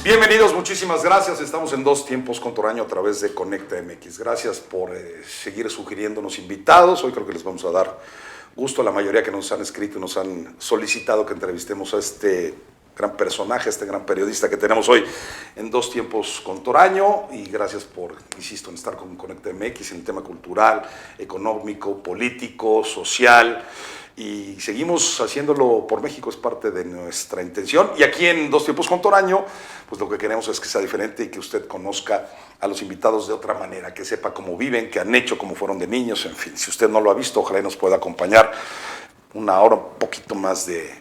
Bienvenidos, muchísimas gracias. Estamos en Dos Tiempos con Toraño a través de Conecta MX. Gracias por seguir sugiriéndonos invitados. Hoy creo que les vamos a dar gusto a la mayoría que nos han escrito y nos han solicitado que entrevistemos a este gran personaje, este gran periodista que tenemos hoy en Dos Tiempos con Toraño. Y gracias por, insisto, en estar con Conecta MX en el tema cultural, económico, político, social. Y seguimos haciéndolo por México, es parte de nuestra intención. Y aquí en Dos Tiempos con Toraño, pues lo que queremos es que sea diferente y que usted conozca a los invitados de otra manera, que sepa cómo viven, qué han hecho, cómo fueron de niños, en fin. Si usted no lo ha visto, ojalá nos pueda acompañar una hora, un poquito más de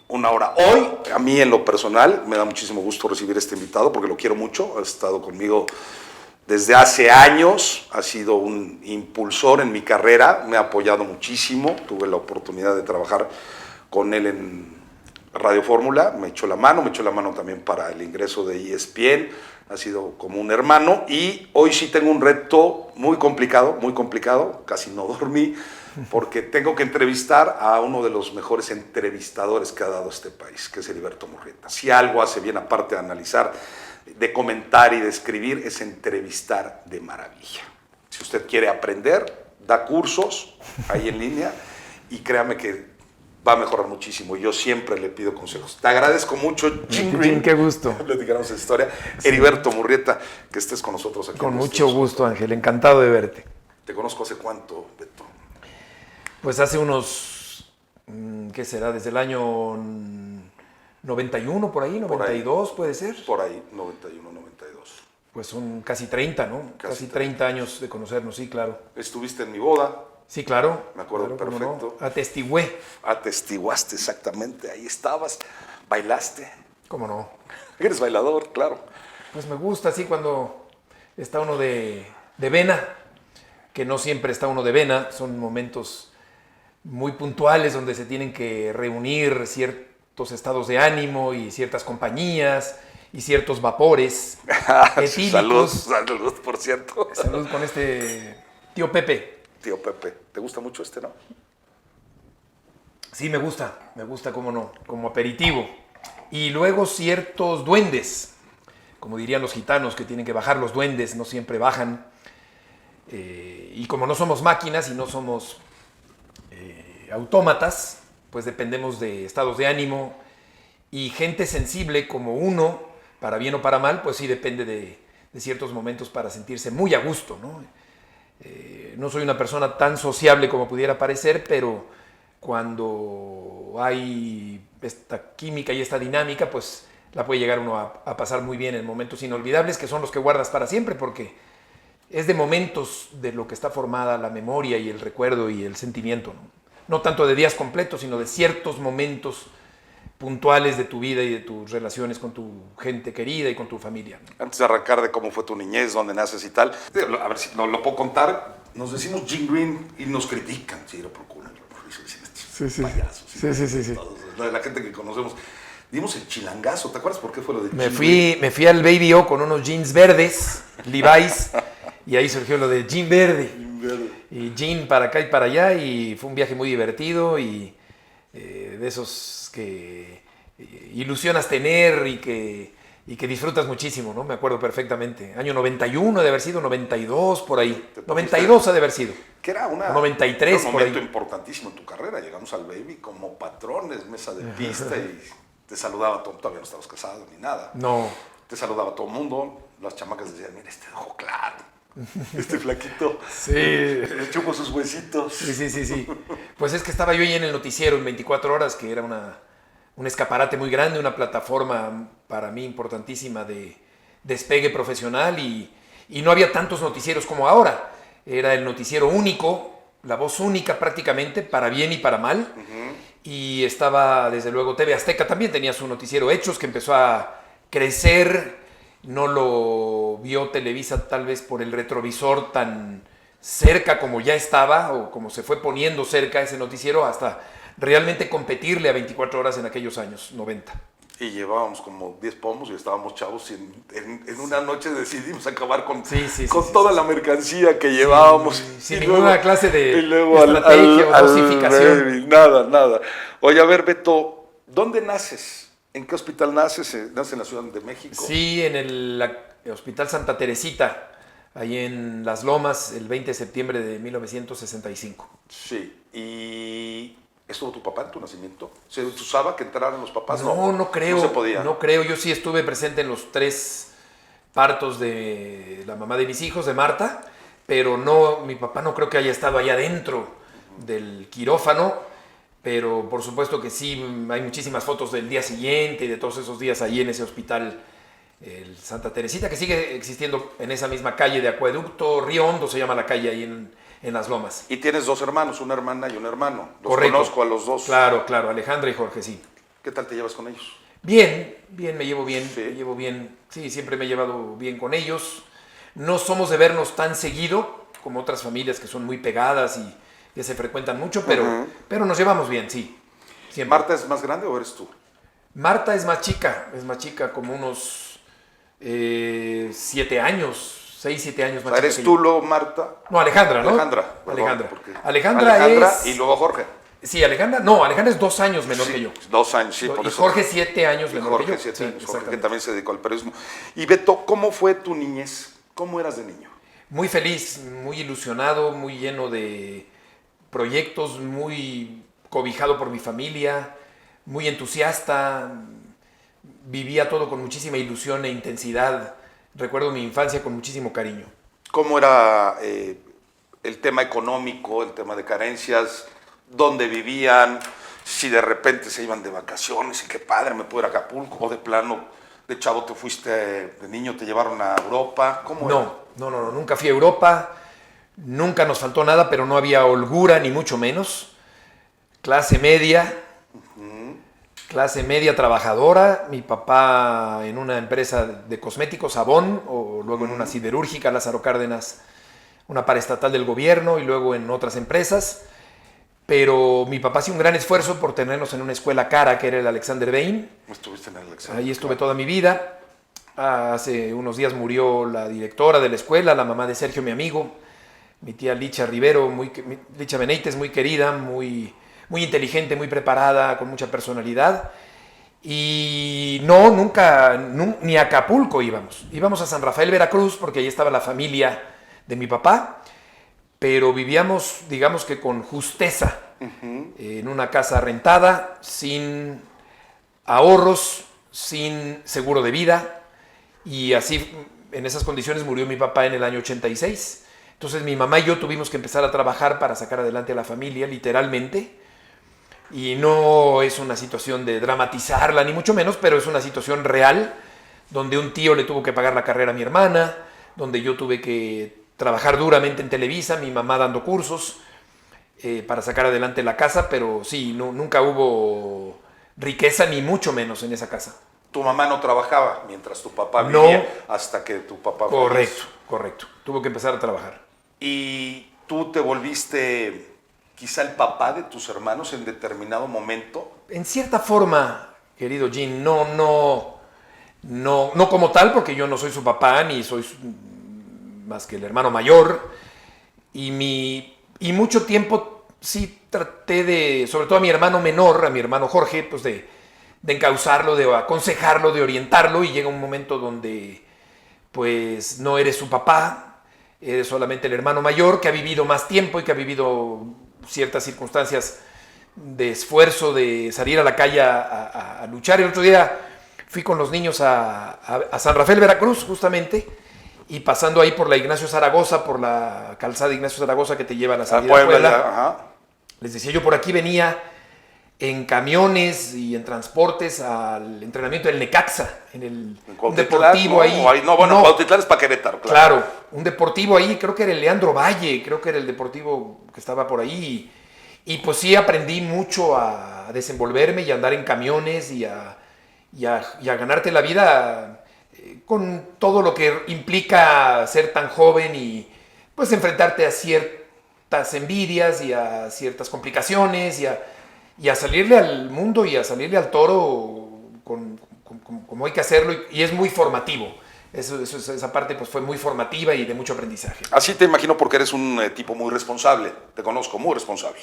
una hora. Hoy, a mí en lo personal, me da muchísimo gusto recibir a este invitado porque lo quiero mucho, ha estado conmigo desde hace años, ha sido un impulsor en mi carrera, me ha apoyado muchísimo, tuve la oportunidad de trabajar con él en Radio Fórmula, me echó la mano también para el ingreso de ESPN, ha sido como un hermano y hoy sí tengo un reto muy complicado, casi no dormí, porque tengo que entrevistar a uno de los mejores entrevistadores que ha dado este país, que es Heriberto Murrieta. Si algo hace bien, aparte de analizar, de comentar y de escribir, es entrevistar de maravilla. Si usted quiere aprender, da cursos ahí en línea y créame que va a mejorar muchísimo. Yo siempre le pido consejos. Te agradezco mucho, Jim, qué gusto. Platicamos esa historia. Sí. Heriberto Murrieta, que estés con nosotros aquí. Con mucho gusto, Ángel. Encantado de verte. ¿Te conozco hace cuánto, Beto? Pues hace unos, ¿qué será? Desde el año 91, por ahí, 92 puede ser. Por ahí, 91, 92. Pues son casi 30, ¿no? Casi 30 años de conocernos, sí, claro. Estuviste en mi boda. Sí, claro. Me acuerdo claro, perfecto. No. Atestigué. Atestiguaste, exactamente, ahí estabas. ¿Bailaste? ¿Cómo no? Eres bailador, claro. Pues me gusta, sí, cuando está uno de vena, que no siempre está uno de vena, son momentos muy puntuales donde se tienen que reunir ciertos estados de ánimo y ciertas compañías y ciertos vapores etílicos. Salud, por cierto. Salud con este tío Pepe. Tío Pepe, ¿te gusta mucho este, no? Sí, me gusta, cómo no, como aperitivo. Y luego ciertos duendes, como dirían los gitanos, que tienen que bajar los duendes, no siempre bajan. Y como no somos máquinas y no somos autómatas, pues dependemos de estados de ánimo y gente sensible como uno, para bien o para mal, pues sí depende de ciertos momentos para sentirse muy a gusto, ¿no? No soy una persona tan sociable como pudiera parecer, pero cuando hay esta química y esta dinámica, pues la puede llegar uno a pasar muy bien en momentos inolvidables, que son los que guardas para siempre, porque es de momentos de lo que está formada la memoria y el recuerdo y el sentimiento, ¿no? No tanto de días completos, sino de ciertos momentos puntuales de tu vida y de tus relaciones con tu gente querida y con tu familia. Antes de arrancar de cómo fue tu niñez, dónde naces y tal, a ver si no lo puedo contar. Nos decimos Jim Green y nos critican. Sí, lo procuran. Sí. Payasos. Sí. Todos, la gente que conocemos. Dimos el chilangazo. ¿Te acuerdas por qué fue lo de me fui al Baby O con unos jeans verdes, Levi's, y ahí surgió lo de Jean Verde. Y Jean para acá y para allá, y fue un viaje muy divertido y de esos que ilusionas tener y que disfrutas muchísimo, ¿no? Me acuerdo perfectamente. Año 91 de haber sido, 92 por ahí. 92 ha de haber sido. Que era 93 un por ahí. momento importantísimo en tu carrera. Llegamos al Baby como patrones, mesa de pista y te saludaba todo. Todavía no estabas casado ni nada. No. Te saludaba todo el mundo. Las chamacas decían, mira, este ojo claro. Este flaquito. Sí. Le chupo sus huesitos. Sí. Pues es que estaba yo ahí en el noticiero en 24 horas, que era un escaparate muy grande, una plataforma para mí importantísima de despegue profesional y no había tantos noticieros como ahora. Era el noticiero único, la voz única prácticamente, para bien y para mal. Y estaba desde luego TV Azteca también, tenía su noticiero Hechos, que empezó a crecer. No lo vio Televisa tal vez por el retrovisor tan cerca como ya estaba o como se fue poniendo cerca ese noticiero hasta realmente competirle a 24 horas en aquellos años 90. Y llevábamos como 10 pomos y estábamos chavos y en una noche decidimos acabar con toda la mercancía que llevábamos. Sin ninguna clase de estrategia o dosificación. Nada. Oye, a ver, Beto, ¿dónde naces? ¿En qué hospital naces? ¿Naces en la Ciudad de México? Sí, en el Hospital Santa Teresita, ahí en Las Lomas, el 20 de septiembre de 1965. Sí. ¿Y estuvo tu papá en tu nacimiento? ¿Se usaba que entraran los papás? No creo. No se podía. No creo. Yo sí estuve presente en los 3 partos de la mamá de mis hijos, de Marta, pero no, mi papá no creo que haya estado allá adentro del quirófano. Pero por supuesto que sí, hay muchísimas fotos del día siguiente y de todos esos días ahí en ese hospital, el Santa Teresita, que sigue existiendo en esa misma calle de Acueducto, Río Hondo se llama la calle ahí en Las Lomas. Y tienes 2 hermanos, una hermana y un hermano. Los Correcto. Conozco a los 2. Claro, Alejandra y Jorge, sí. ¿Qué tal te llevas con ellos? Bien, me llevo bien, Sí. me llevo bien. Sí, siempre me he llevado bien con ellos. No somos de vernos tan seguido como otras familias que son muy pegadas y que se frecuentan mucho, pero nos llevamos bien, sí. Siempre. ¿Marta es más grande o eres tú? Marta es más chica, como unos 7 años, 6, 7 años más chica. ¿Eres que tú, yo. luego Marta? No, Alejandra, ¿no? Alejandra. Alejandra. Porque Alejandra es... y luego Jorge. Sí, Alejandra es 2 años menor Sí, que yo. 2 años, sí, por Y eso. Jorge 7 años Y menor Jorge, que yo. 7 Sí, años. Jorge, que exactamente. también se dedicó al periodismo. Y Beto, ¿cómo fue tu niñez? ¿Cómo eras de niño? Muy feliz, muy ilusionado, muy lleno de proyectos, muy cobijado por mi familia, muy entusiasta. Vivía todo con muchísima ilusión e intensidad. Recuerdo mi infancia con muchísimo cariño. ¿Cómo era el tema económico, el tema de carencias? ¿Dónde vivían? Si de repente se iban de vacaciones y qué padre, me puedo ir a Acapulco, o de plano, de chavo te fuiste, de niño te llevaron a Europa. ¿Cómo era? No, nunca fui a Europa, nunca nos faltó nada, pero no había holgura, ni mucho menos. Clase media trabajadora, mi papá en una empresa de cosméticos, Avon, o luego en una siderúrgica, Lázaro Cárdenas, una paraestatal del gobierno, y luego en otras empresas. Pero mi papá hacía un gran esfuerzo por tenernos en una escuela cara, que era el Alexander Bain. Estuviste en el Alexander. Ahí estuve toda mi vida. Hace unos días murió la directora de la escuela, la mamá de Sergio, mi amigo, mi tía Licha Rivero, Licha Benítez, muy querida, muy inteligente, muy preparada, con mucha personalidad. Y nunca, ni a Acapulco íbamos. Íbamos a San Rafael, Veracruz, porque ahí estaba la familia de mi papá, pero vivíamos, digamos que con justeza, en una casa rentada, sin ahorros, sin seguro de vida, y así, en esas condiciones, murió mi papá en el año 86. Entonces mi mamá y yo tuvimos que empezar a trabajar para sacar adelante a la familia, literalmente. Y no es una situación de dramatizarla, ni mucho menos, pero es una situación real, donde un tío le tuvo que pagar la carrera a mi hermana, donde yo tuve que trabajar duramente en Televisa, mi mamá dando cursos para sacar adelante la casa, pero sí, nunca hubo riqueza, ni mucho menos en esa casa. Tu mamá no trabajaba mientras tu papá vivía, hasta que tu papá falleció. Correcto. Tuvo que empezar a trabajar. ¿Y tú te volviste quizá el papá de tus hermanos en determinado momento? En cierta forma, querido Jim, no como tal, porque yo no soy su papá, ni soy más que el hermano mayor. Y mucho tiempo sí traté de, sobre todo a mi hermano menor, a mi hermano Jorge, pues de encauzarlo, de aconsejarlo, de orientarlo, y llega un momento donde pues no eres su papá, eres solamente el hermano mayor que ha vivido más tiempo y que ha vivido ciertas circunstancias de esfuerzo, de salir a la calle a luchar. El otro día fui con los niños a San Rafael, Veracruz, justamente, y pasando ahí por la Ignacio Zaragoza, por la calzada Ignacio Zaragoza que te lleva a la salida a Puebla. Les decía, yo por aquí venía en camiones y en transportes al entrenamiento del Necaxa, en un deportivo ahí. Cuautitlán es para Querétaro, claro. Un deportivo ahí, creo que era el Leandro Valle, creo que era el deportivo que estaba por ahí. Y pues sí aprendí mucho a desenvolverme y a andar en camiones y a ganarte la vida con todo lo que implica ser tan joven y pues enfrentarte a ciertas envidias y a ciertas complicaciones y a salirle al mundo y a salirle al toro como hay que hacerlo, y es muy formativo. Esa parte pues fue muy formativa y de mucho aprendizaje. Así te imagino, porque eres un tipo muy responsable, te conozco, muy responsable.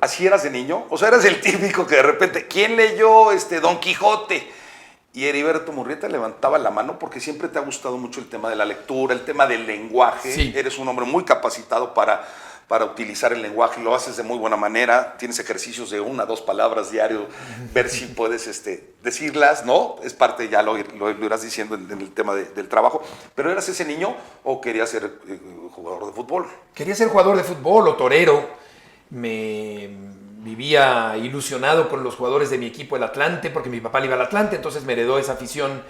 ¿Así eras de niño? O sea, eras el típico que de repente, ¿quién leyó Don Quijote? Y Heriberto Murrieta levantaba la mano porque siempre te ha gustado mucho el tema de la lectura, el tema del lenguaje. Sí. Eres un hombre muy capacitado para utilizar el lenguaje, lo haces de muy buena manera, tienes ejercicios de 1 a 2 palabras diario, ver si puedes decirlas, ¿no? Es parte, ya lo irás diciendo en el tema del trabajo. ¿Pero eras ese niño o querías ser jugador de fútbol? Quería ser jugador de fútbol o torero. Me vivía ilusionado con los jugadores de mi equipo, el Atlante, porque mi papá le iba al Atlante, entonces me heredó esa afición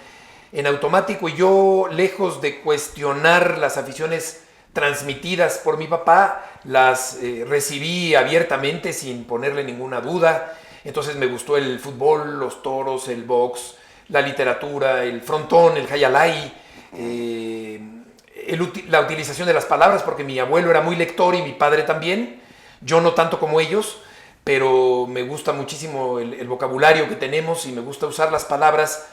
en automático, y yo, lejos de cuestionar las aficiones transmitidas por mi papá, las recibí abiertamente sin ponerle ninguna duda. Entonces me gustó el fútbol, los toros, el box, la literatura, el frontón, el hayalay, la utilización de las palabras, porque mi abuelo era muy lector y mi padre también. Yo no tanto como ellos, pero me gusta muchísimo el vocabulario que tenemos y me gusta usar las palabras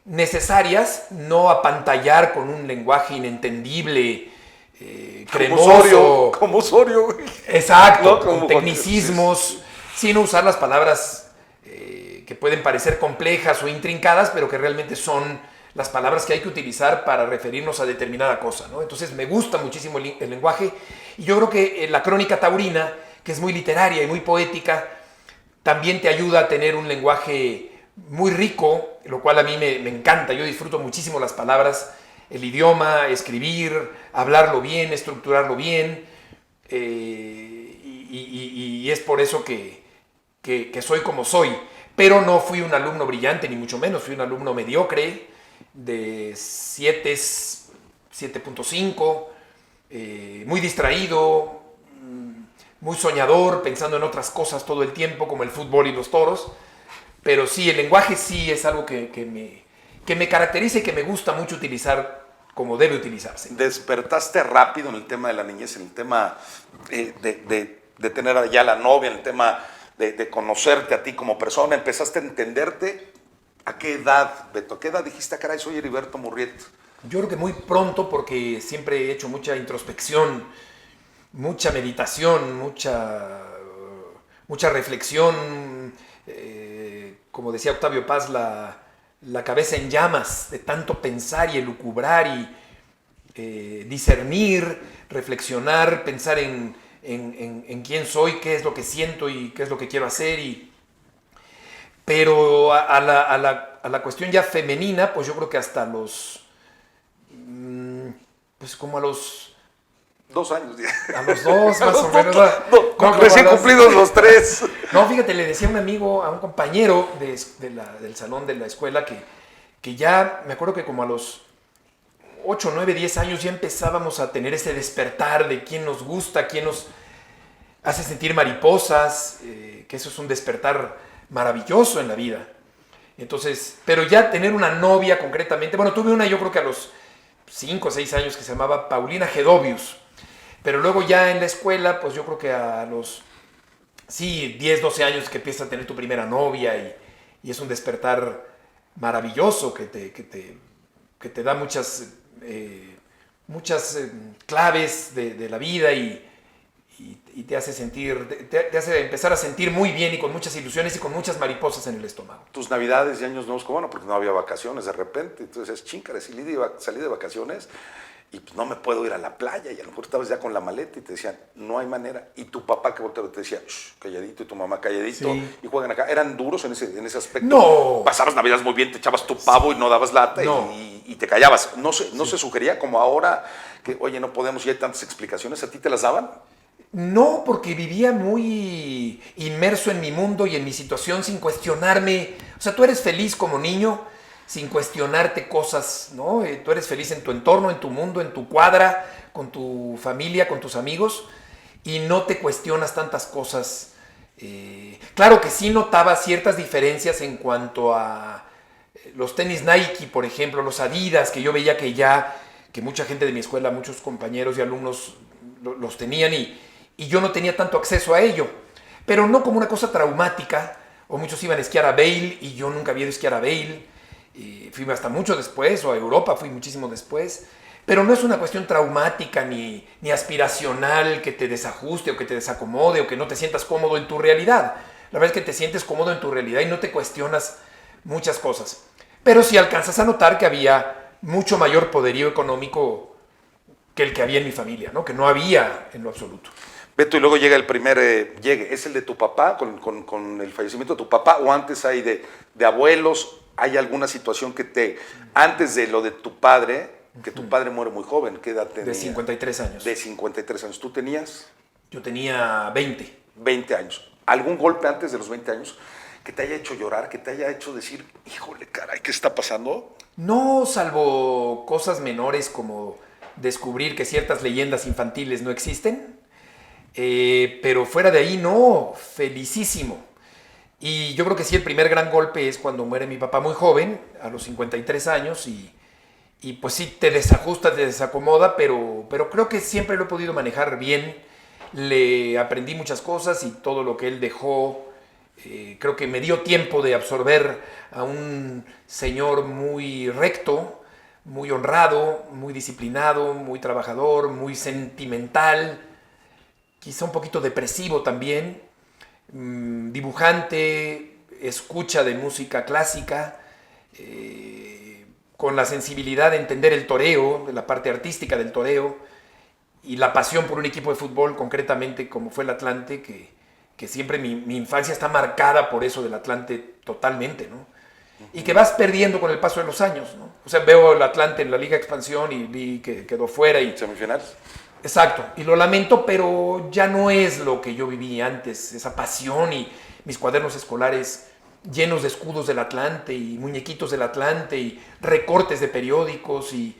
necesarias, no apantallar con un lenguaje inentendible, cremoso. Como Osorio, güey. Exacto, ¿No? con tecnicismos, sino usar las palabras que pueden parecer complejas o intrincadas, pero que realmente son las palabras que hay que utilizar para referirnos a determinada cosa, ¿no? Entonces me gusta muchísimo el lenguaje, y yo creo que la Crónica Taurina, que es muy literaria y muy poética, también te ayuda a tener un lenguaje muy rico, lo cual a mí me encanta. Yo disfruto muchísimo las palabras, el idioma, escribir, hablarlo bien, estructurarlo bien, y es por eso que soy como soy. Pero no fui un alumno brillante, ni mucho menos, fui un alumno mediocre, de 7.5, muy distraído, muy soñador, pensando en otras cosas todo el tiempo, como el fútbol y los toros. Pero sí, el lenguaje sí es algo que me caracteriza y que me gusta mucho utilizar como debe utilizarse. Despertaste rápido en el tema de la niñez, en el tema de tener ya la novia, en el tema de conocerte a ti como persona. ¿Empezaste a entenderte? ¿A qué edad, Beto? ¿A qué edad dijiste, caray, soy Heriberto Murrieta? Yo creo que muy pronto, porque siempre he hecho mucha introspección, mucha meditación, mucha reflexión. Como decía Octavio Paz, la cabeza en llamas de tanto pensar y elucubrar y discernir, reflexionar, pensar en quién soy, qué es lo que siento y qué es lo que quiero hacer. Pero a la cuestión ya femenina, pues yo creo que hasta los... pues como a los... 2 años. A los 2, más o menos. Recién cumplidos los 3. No, fíjate, le decía a un amigo, a un compañero del salón de la escuela, que ya, me acuerdo que como a los 8, 9, 10 años ya empezábamos a tener ese despertar de quién nos gusta, quién nos hace sentir mariposas, que eso es un despertar maravilloso en la vida. Entonces, pero ya tener una novia concretamente, bueno, tuve una yo creo que a los 5 o 6 años, que se llamaba Paulina Gedovius, pero luego ya en la escuela, pues yo creo que a los 10, 12 años que empiezas a tener tu primera novia, y es un despertar maravilloso que te da muchas claves de la vida, y te hace sentir, te hace empezar a sentir muy bien y con muchas ilusiones y con muchas mariposas en el estómago. Tus navidades y años nuevos, bueno, porque no había vacaciones de repente, entonces chíncare, salí de vacaciones y pues no me puedo ir a la playa, y a lo mejor estabas ya con la maleta y te decían, no hay manera, y tu papá que volteaba te decía, calladito, y tu mamá calladito, sí, y juegan acá. ¿Eran duros en ese aspecto? No. Pasabas navidades muy bien, te echabas tu pavo y no dabas lata, no, y te callabas. No se sugería como ahora que, oye, no podemos y hay tantas explicaciones, ¿a ti te las daban? No, porque vivía muy inmerso en mi mundo y en mi situación sin cuestionarme. O sea, tú eres feliz como niño sin cuestionarte cosas, ¿no? Tú eres feliz en tu entorno, en tu mundo, en tu cuadra, con tu familia, con tus amigos, y no te cuestionas tantas cosas. Claro que sí notaba ciertas diferencias en cuanto a los tenis Nike, por ejemplo, los Adidas, que yo veía que mucha gente de mi escuela, muchos compañeros y alumnos los tenían, y yo no tenía tanto acceso a ello, pero no como una cosa traumática. O muchos iban a esquiar a Vail y yo nunca había ido a esquiar a Vail, fui hasta mucho después, o a Europa fui muchísimo después, Pero no es una cuestión traumática ni aspiracional que te desajuste o que te desacomode o que no te sientas cómodo en tu realidad. La verdad es que te sientes cómodo en tu realidad y no te cuestionas muchas cosas. Pero sí alcanzas a notar que había mucho mayor poderío económico que el que había en mi familia, ¿no? Que no había en lo absoluto. Beto, y luego llega el primer llegue. ¿Es el de tu papá, con el fallecimiento de tu papá, o antes hay de abuelos? ¿Hay alguna situación antes de lo de tu padre, que tu padre muere muy joven? ¿Qué edad tenía? De 53 años. De 53 años. ¿Tú tenías? Yo tenía 20. 20 años. ¿Algún golpe antes de los 20 años que te haya hecho llorar, que te haya hecho decir, híjole, caray, ¿qué está pasando? No, salvo cosas menores como descubrir que ciertas leyendas infantiles no existen, pero fuera de ahí no, felicísimo. Y yo creo que sí, el primer gran golpe es cuando muere mi papá muy joven, a los 53 años, y pues sí te desajusta, te desacomoda, pero creo que siempre lo he podido manejar bien. Le aprendí muchas cosas y todo lo que él dejó, creo que me dio tiempo de absorber a un señor muy recto, muy honrado, muy disciplinado, muy trabajador, muy sentimental, quizá un poquito depresivo también, dibujante, escucha de música clásica, con la sensibilidad de entender el toreo, de la parte artística del toreo, y la pasión por un equipo de fútbol, concretamente como fue el Atlante, que siempre mi infancia está marcada por eso del Atlante totalmente, ¿no? Y que vas perdiendo con el paso de los años, ¿no? O sea, veo el Atlante en la Liga Expansión y vi que quedó fuera. ¿Semifinales? Exacto, y lo lamento, pero ya no es lo que yo viví antes, esa pasión y mis cuadernos escolares llenos de escudos del Atlante y muñequitos del Atlante y recortes de periódicos y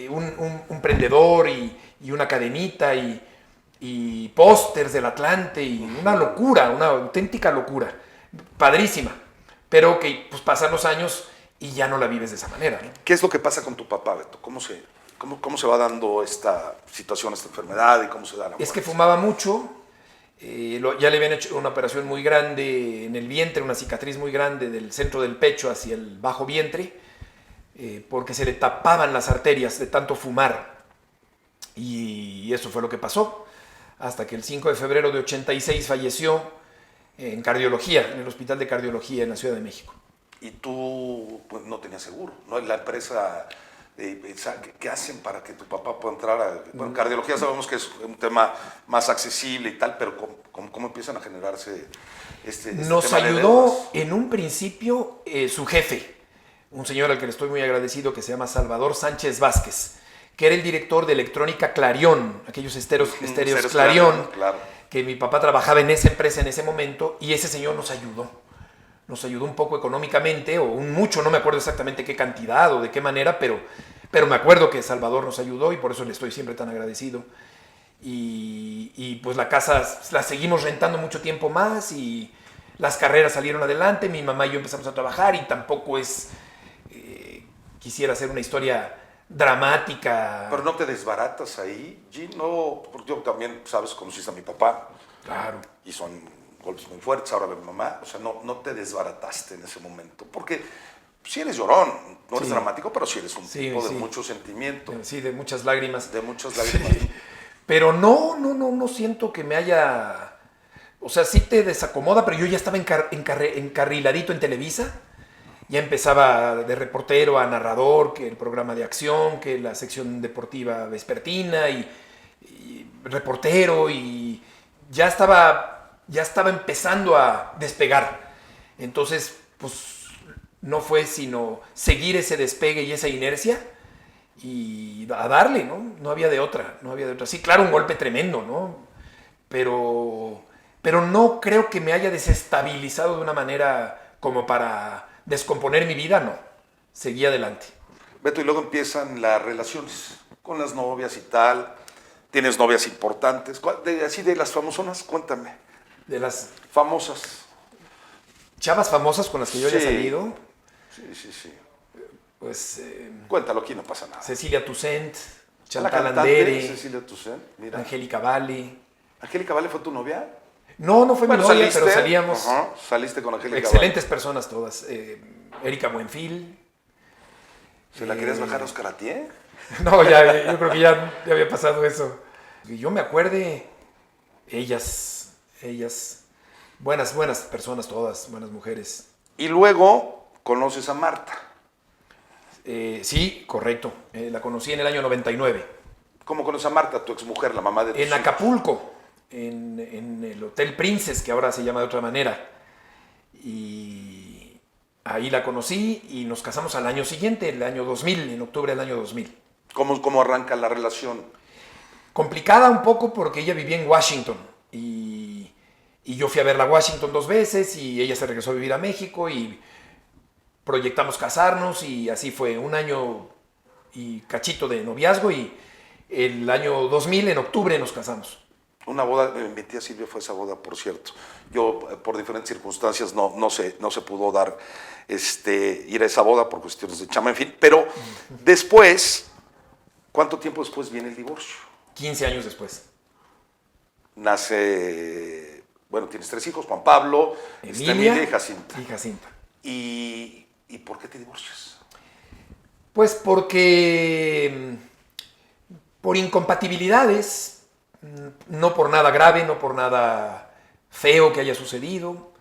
un prendedor y una cadenita y pósters del Atlante y una locura, una auténtica locura, padrísima, pero que pues pasan los años y ya no la vives de esa manera, ¿no? ¿Qué es lo que pasa con tu papá, Beto? ¿Cómo se va dando esta situación, esta enfermedad y cómo se da la muerte? Es que fumaba mucho, ya le habían hecho una operación muy grande en el vientre, una cicatriz muy grande del centro del pecho hacia el bajo vientre, porque se le tapaban las arterias de tanto fumar. Y eso fue lo que pasó, hasta que el 5 de febrero de 86 falleció en cardiología, en el Hospital de Cardiología en la Ciudad de México. Y tú pues, no tenías seguro, ¿no? La empresa, ¿qué hacen para que tu papá pueda entrar a... Bueno, cardiología sabemos que es un tema más accesible y tal, pero ¿cómo empiezan a generarse este Nos tema de ayudó deudas? en un principio su jefe, un señor al que le estoy muy agradecido, que se llama Salvador Sánchez Vázquez, que era el director de Electrónica Clarion, aquellos estéreos Clarion, claro. Que mi papá trabajaba en esa empresa en ese momento, y ese señor nos ayudó un poco económicamente, o un mucho, no me acuerdo exactamente qué cantidad o de qué manera, pero me acuerdo que Salvador nos ayudó y por eso le estoy siempre tan agradecido. Y pues la casa la seguimos rentando mucho tiempo más y las carreras salieron adelante, mi mamá y yo empezamos a trabajar y tampoco quisiera hacer una historia dramática. Pero no te desbaratas ahí, G, no, porque yo también, sabes, conociste a mi papá. Claro. Y son golpes muy fuertes, ahora mi mamá, o sea, no te desbarataste en ese momento, porque sí eres llorón, no eres dramático, pero sí eres un tipo de mucho sentimiento. Sí, de muchas lágrimas. De muchas lágrimas. Sí. Pero no siento que me haya... O sea, sí te desacomoda, pero yo ya estaba encarriladito en Televisa. Ya empezaba de reportero a narrador, que el programa de acción, que la sección deportiva vespertina y reportero y ya estaba empezando a despegar. Entonces, pues no fue sino seguir ese despegue y esa inercia y a darle, ¿no? No había de otra. Sí, claro, un golpe tremendo, ¿no? Pero no creo que me haya desestabilizado de una manera como para descomponer mi vida, no. Seguí adelante. Beto, y luego empiezan las relaciones con las novias y tal. Tienes novias importantes. Así de las famosonas, cuéntame. De las famosas. Chavas famosas con las que yo haya salido. Sí. Pues... cuéntalo, aquí no pasa nada. Cecilia Toussaint, La Chantal cantante, Andere, Cecilia Toussaint, mira. Angélica Vale. ¿Angélica Vale fue tu novia? No fue mi novia, saliste, pero salíamos. Saliste con Angélica excelentes personas todas. Erika Buenfil. ¿Se la querías bajar a Oscar Atié? No, ya, yo creo que ya había pasado eso. Y yo me acuerde, ellas, buenas personas todas, buenas mujeres. Y luego conoces a Marta. Sí, correcto. La conocí en el año 99. ¿Cómo conoces a Marta, tu exmujer, la mamá de tus En hijos? Acapulco, en el Hotel Princess, que ahora se llama de otra manera. Y ahí la conocí y nos casamos al año siguiente, el año 2000, en octubre del año 2000. ¿Cómo arranca la relación? Complicada un poco porque ella vivía en Washington y yo fui a verla a Washington 2 veces y ella se regresó a vivir a México y proyectamos casarnos y así fue un año y cachito de noviazgo y el año 2000 en octubre nos casamos. Una boda, mi tía Silvia fue esa boda, por cierto. Yo, por diferentes circunstancias, no se pudo dar ir a esa boda por cuestiones de chama, en fin. Pero después, ¿cuánto tiempo después viene el divorcio? 15 años después. Nace, bueno, tienes 3 hijos, Juan Pablo, Emilia y Jacinta. Y Jacinta. ¿Y por qué te divorcias? Pues porque por incompatibilidades, no por nada grave, no por nada feo que haya sucedido,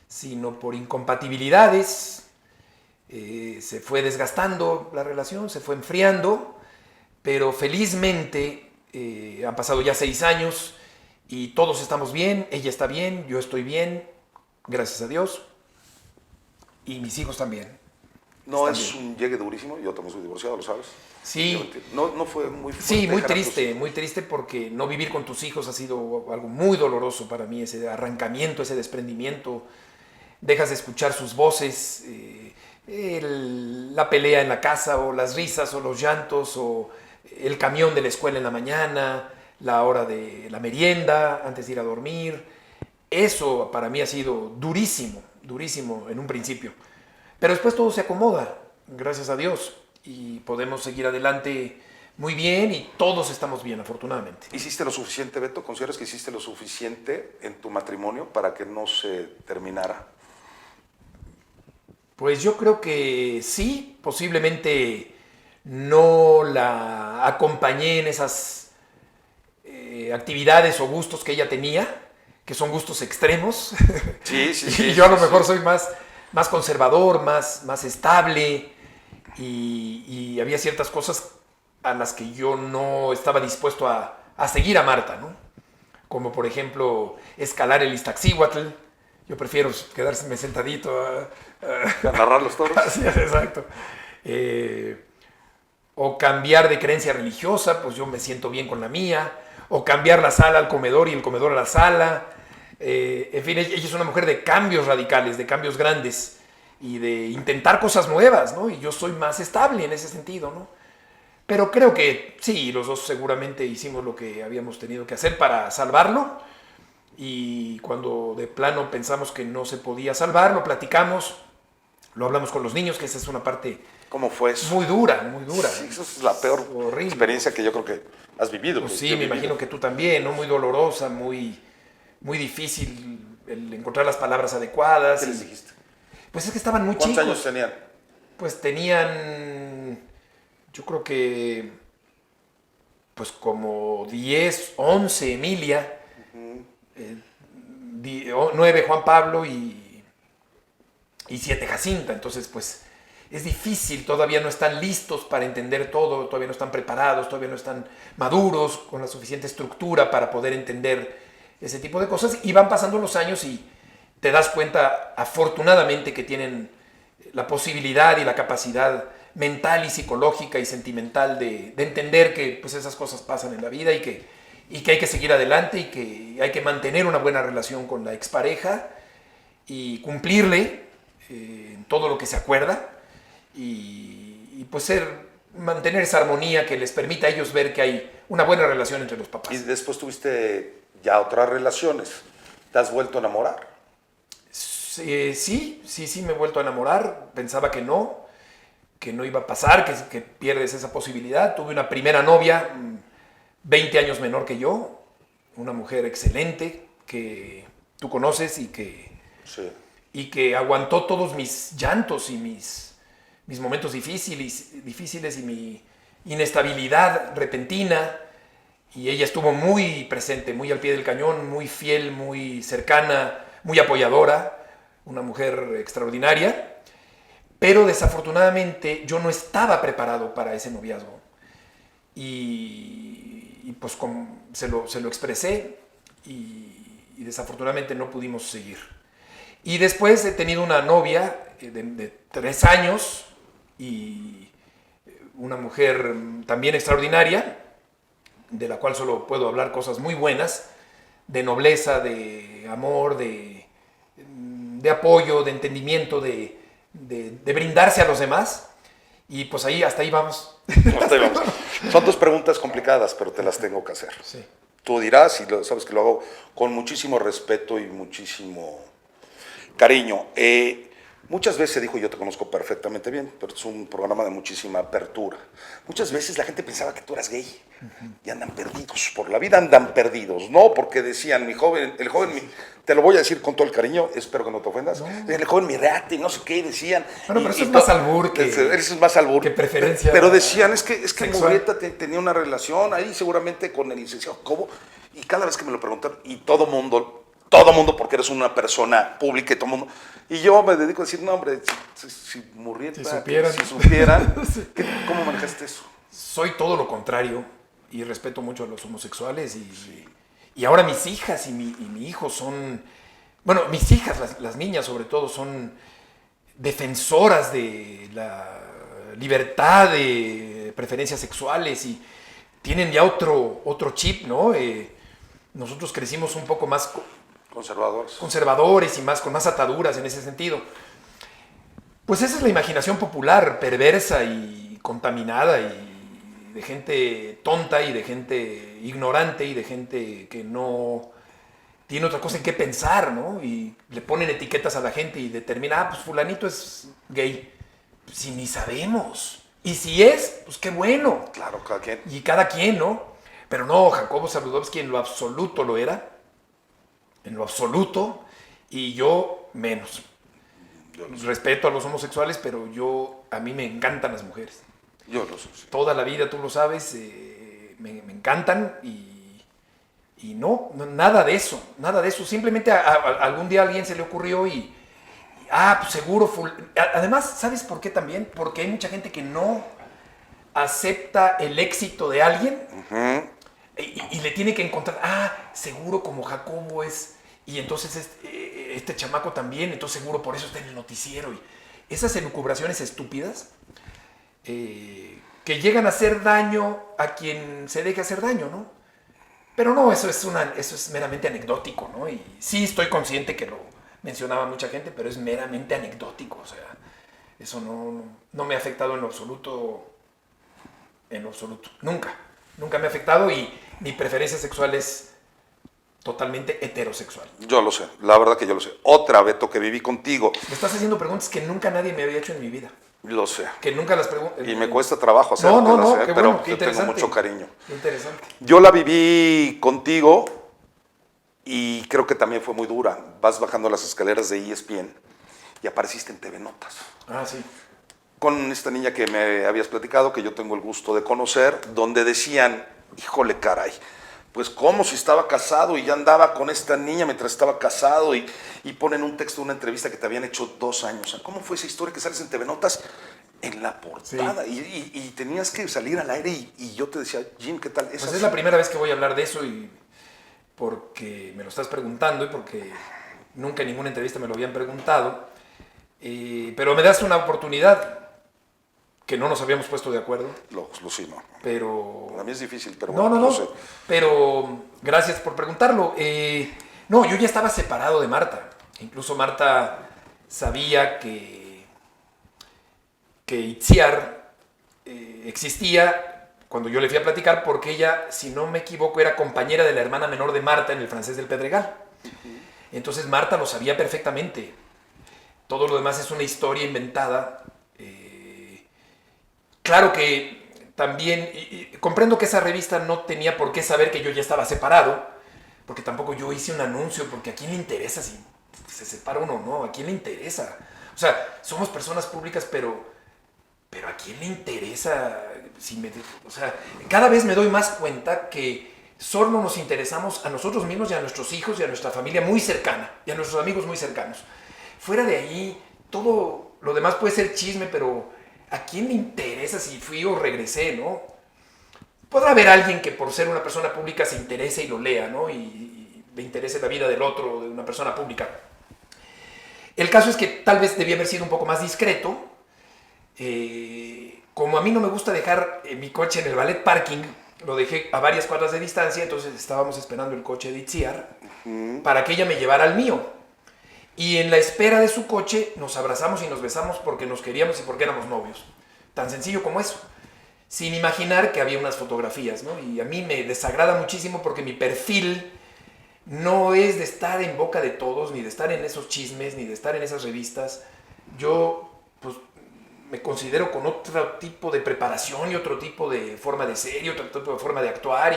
sino por incompatibilidades. Se fue desgastando la relación, se fue enfriando, pero felizmente han pasado ya 6 años y todos estamos bien, ella está bien, yo estoy bien, gracias a Dios, y mis hijos también. No, Están es bien. un llegue durísimo, yo también soy divorciado, lo sabes. Sí. No fue muy fuerte. Sí, dejar a tus hijos. muy triste porque no vivir con tus hijos ha sido algo muy doloroso para mí, ese arrancamiento, ese desprendimiento. Dejas de escuchar sus voces, la pelea en la casa o las risas o los llantos o el camión de la escuela en la mañana, la hora de la merienda antes de ir a dormir. Eso para mí ha sido durísimo, durísimo en un principio. Pero después todo se acomoda, gracias a Dios, y podemos seguir adelante muy bien y todos estamos bien, afortunadamente. ¿Hiciste lo suficiente, Beto? ¿Consideras que hiciste lo suficiente en tu matrimonio para que no se terminara? Pues yo creo que sí, posiblemente no la acompañé en esas actividades o gustos que ella tenía, que son gustos extremos. Sí, sí, Y sí. yo a lo sí, mejor sí. soy más conservador, más estable y había ciertas cosas a las que yo no estaba dispuesto a seguir a Marta, ¿no? Como por ejemplo escalar el Iztaccíhuatl. Yo prefiero quedarme sentadito A narrar los toros. Así es, exacto. O cambiar de creencia religiosa, pues yo me siento bien con la mía. O cambiar la sala al comedor y el comedor a la sala. En fin, ella es una mujer de cambios radicales, de cambios grandes y de intentar cosas nuevas, ¿no? Y yo soy más estable en ese sentido, ¿no? Pero creo que sí, los dos seguramente hicimos lo que habíamos tenido que hacer para salvarlo. Y cuando de plano pensamos que no se podía salvar, lo platicamos, lo hablamos con los niños, que esa es una parte ¿Cómo fue eso? muy dura, muy dura. Sí, eso es la peor Horrible. experiencia que yo creo que has vivido. Pues que sí, yo he me vivido. imagino que tú también, ¿no? Muy dolorosa, muy difícil el encontrar las palabras adecuadas. ¿Qué les dijiste? Pues es que estaban muy ¿Cuántos chicos. años tenían? Pues tenían, yo creo que, pues como 10, 11, Emilia, 9 Juan Pablo y 7 Jacinta. Entonces, pues es difícil, todavía no están listos para entender todo, todavía no están preparados, todavía no están maduros, con la suficiente estructura para poder entender ese tipo de cosas. Y van pasando los años y te das cuenta, afortunadamente, que tienen la posibilidad y la capacidad mental y psicológica y sentimental de entender que pues, esas cosas pasan en la vida y que hay que seguir adelante y que hay que mantener una buena relación con la expareja y cumplirle en todo lo que se acuerda y pues mantener esa armonía que les permita a ellos ver que hay una buena relación entre los papás. Y después tuviste ya otras relaciones. ¿Te has vuelto a enamorar? Sí, me he vuelto a enamorar. Pensaba que no iba a pasar, que pierdes esa posibilidad. Tuve una primera novia, 20 años menor que yo, una mujer excelente que tú conoces Sí. y que aguantó todos mis llantos y mis mis momentos difíciles y mi inestabilidad repentina. Y ella estuvo muy presente, muy al pie del cañón, muy fiel, muy cercana, muy apoyadora, una mujer extraordinaria. Pero desafortunadamente yo no estaba preparado para ese noviazgo. Y pues se lo expresé y desafortunadamente no pudimos seguir. Y después he tenido una novia de 3 años y una mujer también extraordinaria, de la cual solo puedo hablar cosas muy buenas, de nobleza, de amor, de apoyo, de entendimiento, de brindarse a los demás. Y pues hasta ahí vamos. Hasta ahí vamos. Son 2 preguntas complicadas, pero te las tengo que hacer. Sí. Tú dirás, y sabes que lo hago con muchísimo respeto y muchísimo cariño. Muchas veces dijo, yo te conozco perfectamente bien, pero es un programa de muchísima apertura. Muchas veces la gente pensaba que tú eras gay y andan perdidos, por la vida andan perdidos, ¿no? Porque decían, el joven, te lo voy a decir con todo el cariño, espero que no te ofendas, no. El joven mirate, no sé qué, decían. Bueno, pero eso es más albur que... Eso es más albur. Que preferencia. Pero decían, es que Murrieta tenía una relación ahí seguramente con el licenciado Cobo, y cada vez que me lo preguntan, y todo mundo, porque eres una persona pública y todo mundo. Y yo me dedico a decir, no, hombre, si Murrieta, si supieran, ¿cómo manejaste eso? Soy todo lo contrario y respeto mucho a los homosexuales y ahora mis hijas y mi hijo son, bueno, mis hijas, las niñas sobre todo, son defensoras de la libertad de preferencias sexuales y tienen ya otro chip, ¿no? Nosotros crecimos un poco más conservadores y con más ataduras en ese sentido. Pues esa es la imaginación popular, perversa y contaminada y de gente tonta y de gente ignorante y de gente que no tiene otra cosa en qué pensar, ¿no? Y le ponen etiquetas a la gente y determina, pues fulanito es gay. Pues, si ni sabemos. Y si es, pues qué bueno. Claro, cada quien. Y cada quien, ¿no? Pero no, Jacobo Zabludovsky en lo absoluto lo era. En lo absoluto. Y yo menos. Respeto a los homosexuales, pero a mí me encantan las mujeres. Yo lo sé. Sí. Toda la vida, tú lo sabes, me encantan y no, nada de eso. Simplemente algún día a alguien se le ocurrió pues seguro. Además, ¿sabes por qué también? Porque hay mucha gente que no acepta el éxito de alguien y le tiene que encontrar, seguro como Jacobo es... Y entonces este chamaco también, entonces seguro por eso está en el noticiero. Y esas elucubraciones estúpidas que llegan a hacer daño a quien se deje hacer daño, ¿no? Pero no, eso es meramente anecdótico, ¿no? Y sí estoy consciente que lo mencionaba mucha gente, pero es meramente anecdótico. O sea, eso no me ha afectado en lo absoluto. En lo absoluto. Nunca me ha afectado y mi preferencia sexual es totalmente heterosexual. Yo lo sé, la verdad que yo lo sé. Otra, Beto, que viví contigo. Me estás haciendo preguntas que nunca nadie me había hecho en mi vida. Lo sé. Que nunca las pregunto. Y me cuesta trabajo hacerlas, qué pero bueno, qué yo tengo mucho cariño. Qué interesante. Yo la viví contigo y creo que también fue muy dura. Vas bajando las escaleras de ESPN y apareciste en TV Notas. Sí. Con esta niña que me habías platicado, que yo tengo el gusto de conocer, donde decían, híjole caray, pues como si estaba casado y ya andaba con esta niña mientras estaba casado y ponen un texto de una entrevista que te habían hecho 2 años. ¿Cómo fue esa historia que sales en TV Notas en la portada? Sí. Y tenías que salir al aire y yo te decía, Jim, ¿qué tal? Pues es la primera vez que voy a hablar de eso y porque me lo estás preguntando y porque nunca en ninguna entrevista me lo habían preguntado. Pero me das una oportunidad que no nos habíamos puesto de acuerdo. Lo sí, no. Pero... Para mí es difícil, pero bueno, no sé. Pero gracias por preguntarlo. No, yo ya estaba separado de Marta. Incluso Marta sabía que Itziar existía cuando yo le fui a platicar porque ella, si no me equivoco, era compañera de la hermana menor de Marta en el Francés del Pedregal. Entonces Marta lo sabía perfectamente. Todo lo demás es una historia inventada. Claro que también comprendo que esa revista no tenía por qué saber que yo ya estaba separado, porque tampoco yo hice un anuncio, porque ¿a quién le interesa si se separa uno o no? ¿A quién le interesa? O sea, somos personas públicas, pero pero ¿a quién le interesa? O sea, cada vez me doy más cuenta que solo nos interesamos a nosotros mismos y a nuestros hijos y a nuestra familia muy cercana y a nuestros amigos muy cercanos. Fuera de ahí, todo lo demás puede ser chisme, pero ¿a quién le interesa si fui o regresé, no? Podrá haber alguien que por ser una persona pública se interese y lo lea, ¿no? Y le interese la vida del otro, de una persona pública. El caso es que tal vez debía haber sido un poco más discreto. Como a mí no me gusta dejar mi coche en el valet parking, lo dejé a varias cuadras de distancia, entonces estábamos esperando el coche de Itziar para que ella me llevara al mío. Y en la espera de su coche nos abrazamos y nos besamos porque nos queríamos y porque éramos novios. Tan sencillo como eso. Sin imaginar que había unas fotografías, ¿no? Y a mí me desagrada muchísimo porque mi perfil no es de estar en boca de todos, ni de estar en esos chismes, ni de estar en esas revistas. Yo, pues, me considero con otro tipo de preparación y otro tipo de forma de ser y otro tipo de forma de actuar.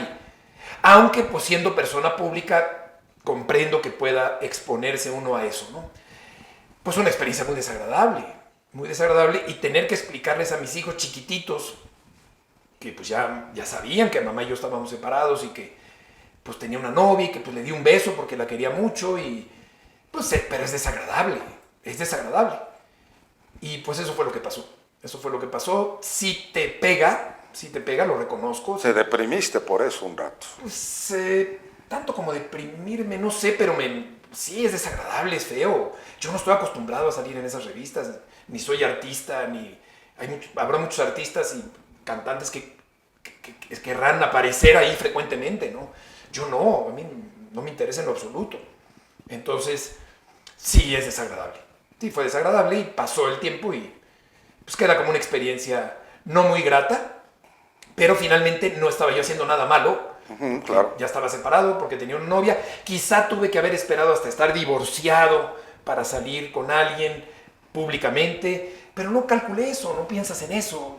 Aunque, pues, siendo persona pública, comprendo que pueda exponerse uno a eso, ¿no? Pues una experiencia muy desagradable, y tener que explicarles a mis hijos chiquititos que pues ya sabían que mamá y yo estábamos separados y que pues tenía una novia y que pues le di un beso porque la quería mucho y pues pero es desagradable. Y pues eso fue lo que pasó. Si te pega, lo reconozco. Te deprimiste por eso un rato. Pues tanto como deprimirme, no sé, pero sí es desagradable, es feo. Yo no estoy acostumbrado a salir en esas revistas, ni soy artista, habrá muchos artistas y cantantes que querrán aparecer ahí frecuentemente, ¿no? Yo no, a mí no me interesa en lo absoluto. Entonces, sí es desagradable. Sí fue desagradable y pasó el tiempo y pues queda como una experiencia no muy grata, pero finalmente no estaba yo haciendo nada malo. Claro. Ya estaba separado porque tenía una novia. Quizá tuve que haber esperado hasta estar divorciado para salir con alguien públicamente, pero no calculé eso, no piensas en eso.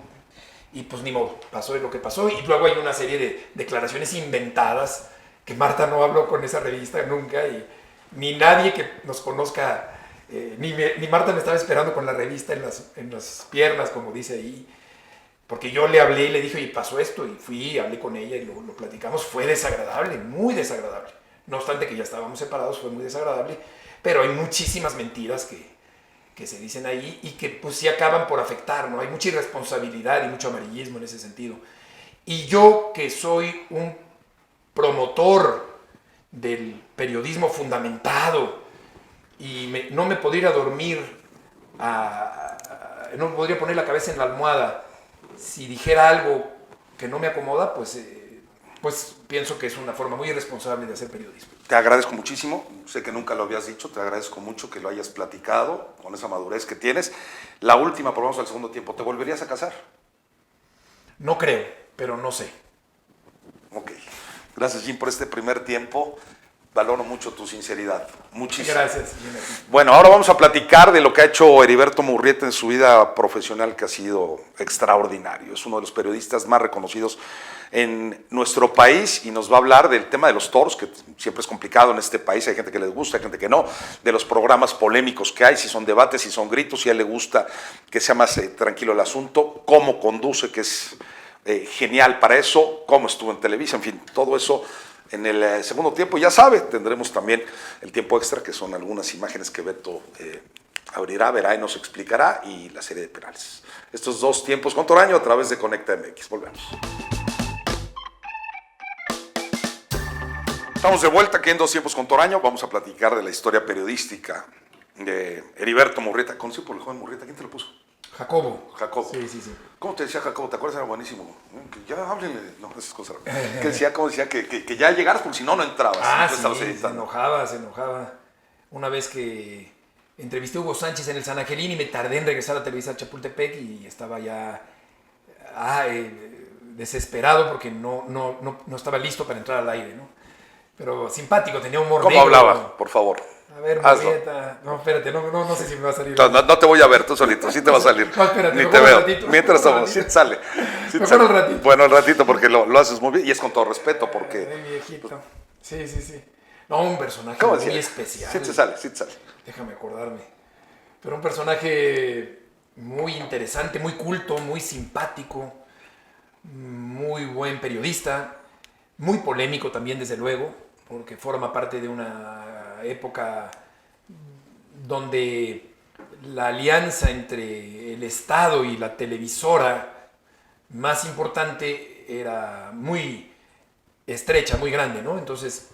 Y pues ni modo, pasó lo que pasó. Y luego hay una serie de declaraciones inventadas que Marta no habló con esa revista nunca y ni nadie que nos conozca, ni Marta me estaba esperando con la revista en las piernas, como dice ahí, porque yo le hablé y le dije, y pasó esto, y fui, hablé con ella y lo platicamos. Fue desagradable, muy desagradable. No obstante que ya estábamos separados, fue muy desagradable, pero hay muchísimas mentiras que se dicen ahí y que pues sí acaban por afectar, ¿no? Hay mucha irresponsabilidad y mucho amarillismo en ese sentido. Y yo, que soy un promotor del periodismo fundamentado y no me podría ir a dormir, no podría poner la cabeza en la almohada si dijera algo que no me acomoda, pues pienso que es una forma muy irresponsable de hacer periodismo. Te agradezco muchísimo, sé que nunca lo habías dicho, te agradezco mucho que lo hayas platicado con esa madurez que tienes. La última, por lo menos al segundo tiempo, ¿te volverías a casar? No creo, pero no sé. Ok, gracias Jim por este primer tiempo. Valoro mucho tu sinceridad. Muchísimo. Gracias. Bueno, ahora vamos a platicar de lo que ha hecho Heriberto Murrieta en su vida profesional, que ha sido extraordinario. Es uno de los periodistas más reconocidos en nuestro país y nos va a hablar del tema de los toros, que siempre es complicado en este país. Hay gente que les gusta, hay gente que no. De los programas polémicos que hay, si son debates, si son gritos, si a él le gusta que sea más tranquilo el asunto. Cómo conduce, que es genial para eso. Cómo estuvo en Televisa, en fin, todo eso. En el segundo tiempo, ya sabe, tendremos también el tiempo extra, que son algunas imágenes que Beto abrirá, verá y nos explicará, y la serie de penales. Estos dos tiempos con Toraño a través de Conecta MX. Volvemos. Estamos de vuelta aquí en Dos Tiempos con Toraño. Vamos a platicar de la historia periodística de Heriberto Murrieta. ¿Conocido por el joven Murrieta? ¿Quién te lo puso? Jacobo. Sí. ¿Cómo te decía Jacobo? ¿Te acuerdas? Era buenísimo. Que ya háblenle. No, esas cosas. Que decía, que ya llegaras, porque si no, no entrabas. Sí, se enojaba. Una vez que entrevisté a Hugo Sánchez en el San Angelín y me tardé en regresar a Televisa Chapultepec y estaba ya desesperado porque no estaba listo para entrar al aire, ¿no? Pero simpático, tenía humor ¿Cómo negro. hablaba? Por favor. A ver, Murrieta. No, espérate, no sé si me va a salir. No te voy a ver, tú solito, sí te va a salir. No, espérate, ni te veo. Mientras estamos, sí te sale. Mejor el ratito. Bueno, el ratito, porque lo haces muy bien y es con todo respeto, porque... De viejito. Sí. No, un personaje muy especial. Sí te sale. Déjame acordarme. Pero un personaje muy interesante, muy culto, muy simpático, muy buen periodista, muy polémico también, desde luego, porque forma parte de una época donde la alianza entre el Estado y la televisora más importante era muy estrecha, muy grande, ¿no? Entonces,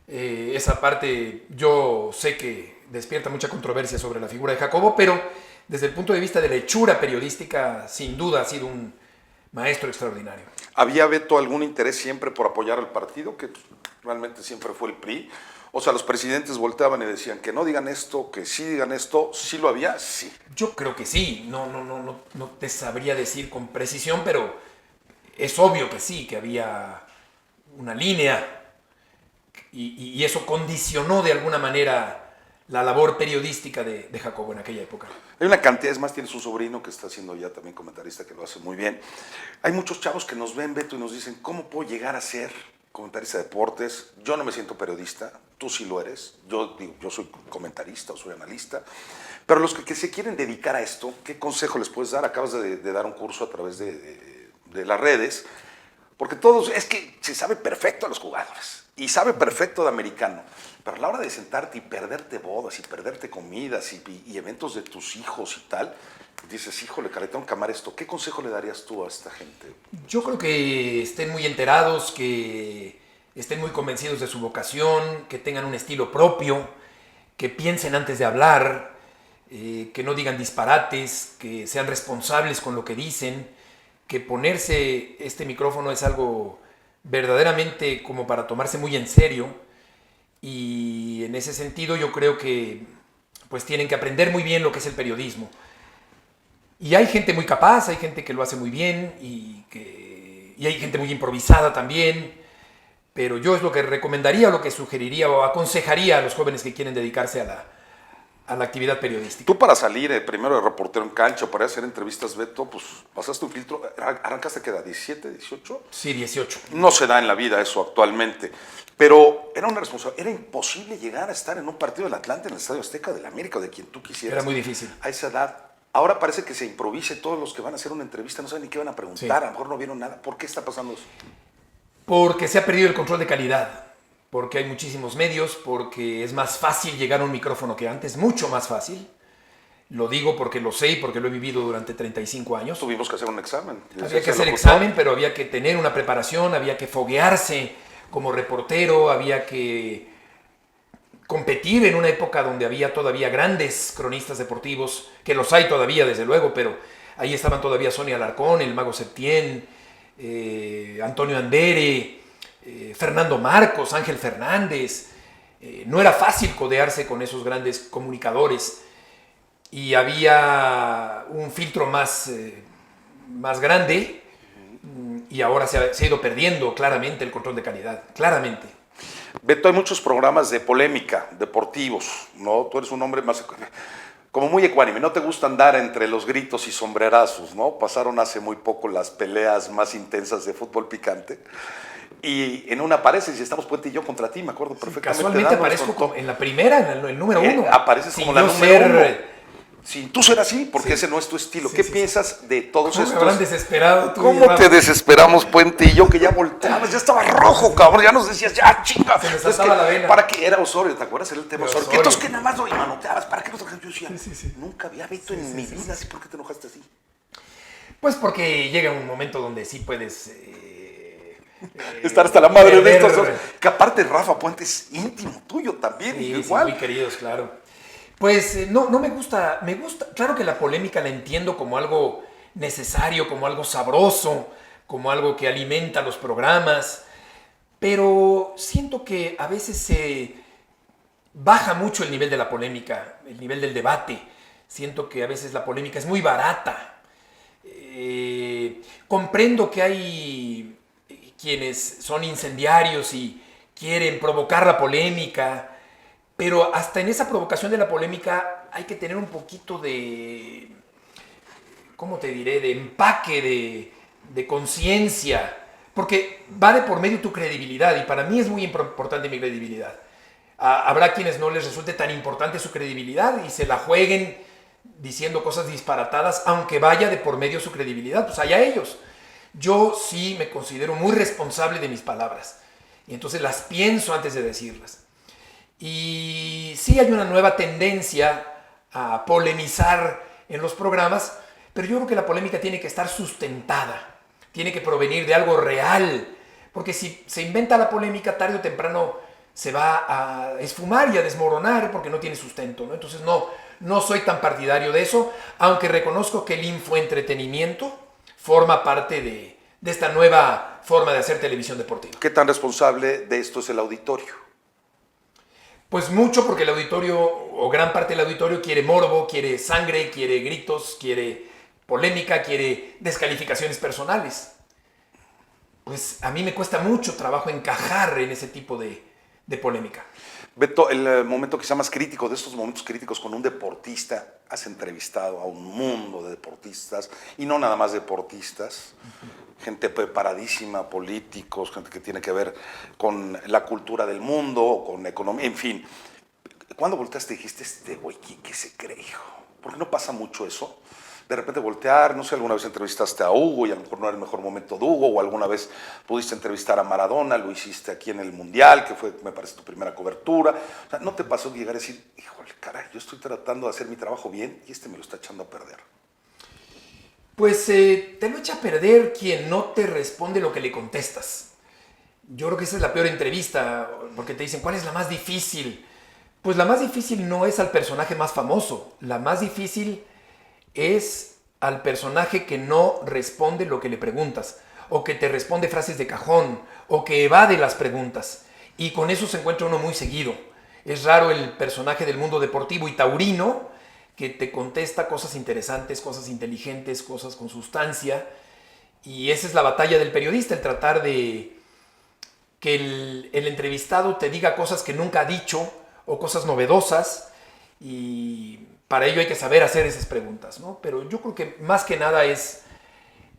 esa parte yo sé que despierta mucha controversia sobre la figura de Jacobo, pero desde el punto de vista de la hechura periodística, sin duda ha sido un maestro extraordinario. ¿Había, Beto, algún interés siempre por apoyar al partido, que realmente siempre fue el PRI? O sea, los presidentes volteaban y decían que no digan esto, que sí digan esto. ¿Sí lo había? Sí. Yo creo que sí, no te sabría decir con precisión, pero es obvio que sí, que había una línea y eso condicionó de alguna manera la labor periodística de Jacobo en aquella época. Hay una cantidad, es más, tienes un sobrino que está haciendo ya también comentarista, que lo hace muy bien. Hay muchos chavos que nos ven, Beto, y nos dicen, ¿cómo puedo llegar a ser comentarista de deportes? Yo no me siento periodista, tú sí lo eres. Yo digo, yo soy comentarista o soy analista. Pero los que se quieren dedicar a esto, ¿qué consejo les puedes dar? Acabas de dar un curso a través de las redes, porque todos, es que se sabe perfecto a los jugadores y sabe perfecto de americano, pero a la hora de sentarte y perderte bodas y perderte comidas y eventos de tus hijos y tal, dices, híjole, cara, tengo que amar esto. ¿Qué consejo le darías tú a esta gente? Yo creo que estén muy enterados, que estén muy convencidos de su vocación, que tengan un estilo propio, que piensen antes de hablar, que no digan disparates, que sean responsables con lo que dicen, que ponerse este micrófono es algo verdaderamente como para tomarse muy en serio, y en ese sentido yo creo que pues tienen que aprender muy bien lo que es el periodismo. Y hay gente muy capaz, hay gente que lo hace muy bien y hay gente muy improvisada también, pero yo es lo que recomendaría, lo que sugeriría o aconsejaría a los jóvenes que quieren dedicarse a la actividad periodística. Tú, para salir primero de reportero en cancha, para hacer entrevistas, Beto, pues pasaste un filtro. ¿Arrancaste qué edad? ¿17, 18? Sí, 18. No se da en la vida eso actualmente, pero era una responsabilidad. Era imposible llegar a estar en un partido del Atlante, en el Estadio Azteca, del América o de quien tú quisieras. Era muy difícil. A esa edad. Ahora parece que se improvise, todos los que van a hacer una entrevista no saben ni qué van a preguntar, sí. A lo mejor no vieron nada. ¿Por qué está pasando eso? Porque se ha perdido el control de calidad, porque hay muchísimos medios, porque es más fácil llegar a un micrófono que antes, mucho más fácil. Lo digo porque lo sé y porque lo he vivido durante 35 años. Tuvimos que hacer un examen. Había que hacer examen, pero había que tener una preparación, había que foguearse como reportero, había que competir en una época donde había todavía grandes cronistas deportivos, que los hay todavía, desde luego, pero ahí estaban todavía Sonia Alarcón, el Mago Septién, Antonio Andere, Fernando Marcos, Ángel Fernández. No era fácil codearse con esos grandes comunicadores y había un filtro más grande y ahora se ha ido perdiendo claramente el control de calidad, claramente. Beto, hay muchos programas de polémica, deportivos, ¿no? Tú eres un hombre más como muy ecuánime, no te gusta andar entre los gritos y sombrerazos, ¿no? Pasaron hace muy poco las peleas más intensas de fútbol picante y en una apareces y estamos Puente y yo contra ti, me acuerdo perfectamente. Casualmente aparezco en la primera, en el número uno. Apareces como la número uno. Sin tú ser así, porque sí. Ese no es tu estilo. Sí, ¿qué piensas de todos estos? ¿Cómo me habrán desesperado tú? ¿Cómo te desesperamos, Puente y yo, que ya volteabas? Ya estaba rojo, cabrón. Ya nos decías, ya, chinga. Se me saltaba la vena. ¿Para qué era Osorio? ¿Te acuerdas? Era el tema Osorio. Entonces, que nada más lo manoteabas. ¿Para qué no tocaste? Yo decía, nunca había visto en mi vida así. ¿Por qué te enojaste así? Pues porque llega un momento donde sí puedes... estar hasta la madre de estos dos. Que aparte Rafa Puente es íntimo tuyo también. Sí, igual. Sí, muy queridos, claro. Pues no me gusta, claro que la polémica la entiendo como algo necesario, como algo sabroso, como algo que alimenta los programas, pero siento que a veces se baja mucho el nivel de la polémica, el nivel del debate. Siento que a veces la polémica es muy barata. Comprendo que hay quienes son incendiarios y quieren provocar la polémica, pero hasta en esa provocación de la polémica hay que tener un poquito de, ¿cómo te diré?, de empaque, de conciencia, porque va de por medio tu credibilidad y para mí es muy importante mi credibilidad. Habrá quienes no les resulte tan importante su credibilidad y se la jueguen diciendo cosas disparatadas, aunque vaya de por medio su credibilidad, pues allá ellos. Yo sí me considero muy responsable de mis palabras y entonces las pienso antes de decirlas. Y sí hay una nueva tendencia a polemizar en los programas, pero yo creo que la polémica tiene que estar sustentada, tiene que provenir de algo real, porque si se inventa la polémica, tarde o temprano se va a esfumar y a desmoronar porque no tiene sustento, ¿no? Entonces no soy tan partidario de eso, aunque reconozco que el infoentretenimiento forma parte de esta nueva forma de hacer televisión deportiva. ¿Qué tan responsable de esto es el auditorio? Pues mucho, porque el auditorio, o gran parte del auditorio, quiere morbo, quiere sangre, quiere gritos, quiere polémica, quiere descalificaciones personales. Pues a mí me cuesta mucho trabajo encajar en ese tipo de polémica. Beto, el momento quizá más crítico de estos momentos críticos con un deportista, has entrevistado a un mundo de deportistas, y no nada más deportistas, gente preparadísima, políticos, gente que tiene que ver con la cultura del mundo, con economía, en fin. ¿Cuándo volteaste y dijiste, este güey, ¿qué se cree, hijo? Porque no pasa mucho eso. De repente voltear, no sé, alguna vez entrevistaste a Hugo y a lo mejor no era el mejor momento de Hugo, o alguna vez pudiste entrevistar a Maradona, lo hiciste aquí en el Mundial, que fue, me parece, tu primera cobertura. O sea, ¿no te pasó llegar a decir, híjole, caray, yo estoy tratando de hacer mi trabajo bien y este me lo está echando a perder? Pues te lo echa a perder quien no te responde lo que le contestas. Yo creo que esa es la peor entrevista, porque te dicen, ¿cuál es la más difícil? Pues la más difícil no es al personaje más famoso, la más difícil es al personaje que no responde lo que le preguntas, o que te responde frases de cajón, o que evade las preguntas. Y con eso se encuentra uno muy seguido. Es raro el personaje del mundo deportivo y taurino que te contesta cosas interesantes, cosas inteligentes, cosas con sustancia. Y esa es la batalla del periodista, el tratar de que el entrevistado te diga cosas que nunca ha dicho o cosas novedosas, y para ello hay que saber hacer esas preguntas, ¿no? Pero yo creo que más que nada es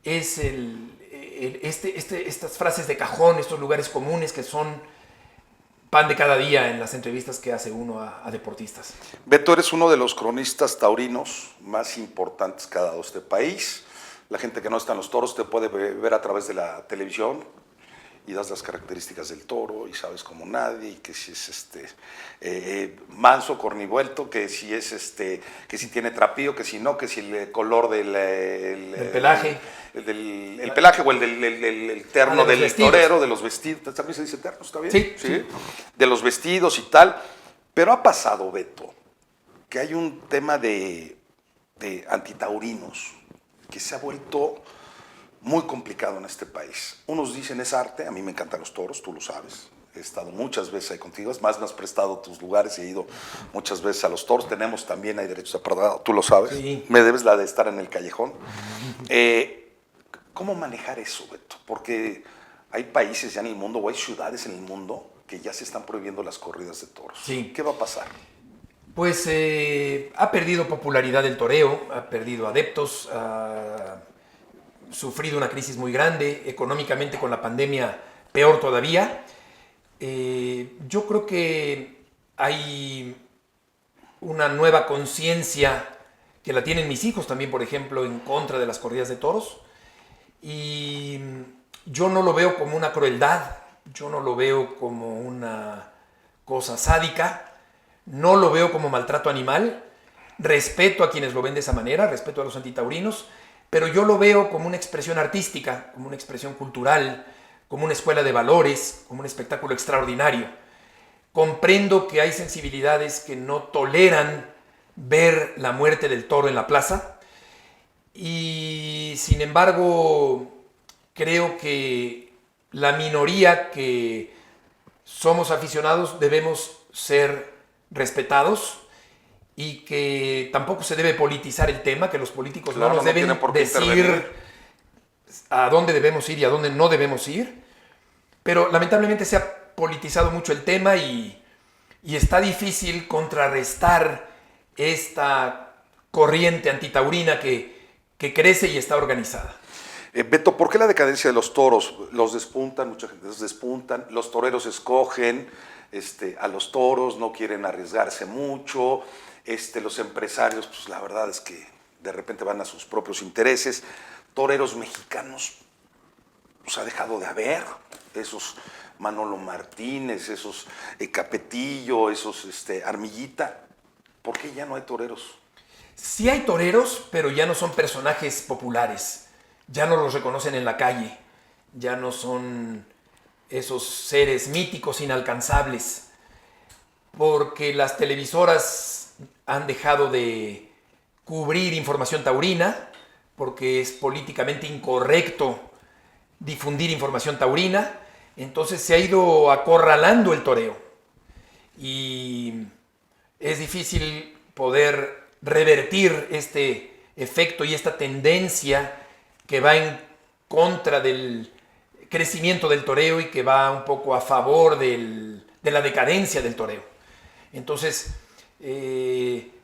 estas frases de cajón, estos lugares comunes que son pan de cada día en las entrevistas que hace uno a deportistas. Beto, eres uno de los cronistas taurinos más importantes que ha dado este país. La gente que no está en los toros te puede ver a través de la televisión y das las características del toro y sabes como nadie, y que si es manso, cornivuelto, que si es que si tiene trapío, que si no, que si el color del pelaje. El pelaje o el terno del vestidos. Torero, de los vestidos. ¿También se dice terno? ¿Está bien? Sí, sí. De los vestidos y tal. Pero ha pasado, Beto, que hay un tema de antitaurinos que se ha vuelto muy complicado en este país. Unos dicen es arte, a mí me encantan los toros, tú lo sabes. He estado muchas veces ahí contigo, es más, me has prestado tus lugares y he ido muchas veces a los toros. Tenemos también, hay derechos de perdado, tú lo sabes. Sí. Me debes la de estar en el callejón. ¿Cómo manejar eso, Beto? Porque hay países ya en el mundo, o hay ciudades en el mundo, que ya se están prohibiendo las corridas de toros. Sí. ¿Qué va a pasar? Pues ha perdido popularidad el toreo, ha perdido adeptos, ha sufrido una crisis muy grande, económicamente con la pandemia peor todavía. Yo creo que hay una nueva conciencia que la tienen mis hijos también, por ejemplo, en contra de las corridas de toros. Y yo no lo veo como una crueldad, yo no lo veo como una cosa sádica, no lo veo como maltrato animal. Respeto a quienes lo ven de esa manera, respeto a los antitaurinos, pero yo lo veo como una expresión artística, como una expresión cultural, como una escuela de valores, como un espectáculo extraordinario. Comprendo que hay sensibilidades que no toleran ver la muerte del toro en la plaza, y sin embargo creo que la minoría que somos aficionados debemos ser respetados, y que tampoco se debe politizar el tema, que los políticos Claro, no nos deben decir a dónde debemos ir y a dónde no debemos ir. Pero lamentablemente se ha politizado mucho el tema y está difícil contrarrestar esta corriente antitaurina que crece y está organizada. Beto, ¿por qué la decadencia de los toros? Los despuntan, mucha gente los despuntan, los toreros escogen, a los toros, no quieren arriesgarse mucho. Los empresarios, pues la verdad es que de repente van a sus propios intereses. Toreros mexicanos, pues ha dejado de haber. Esos Manolo Martínez, esos Capetillo, esos Armillita. ¿Por qué ya no hay toreros? Sí hay toreros, pero ya no son personajes populares. Ya no los reconocen en la calle. Ya no son esos seres míticos inalcanzables. Porque las televisoras han dejado de cubrir información taurina, porque es políticamente incorrecto difundir información taurina. Entonces se ha ido acorralando el toreo. Y es difícil poder revertir este efecto y esta tendencia que va en contra del crecimiento del toreo y que va un poco a favor de la decadencia del toreo. Entonces,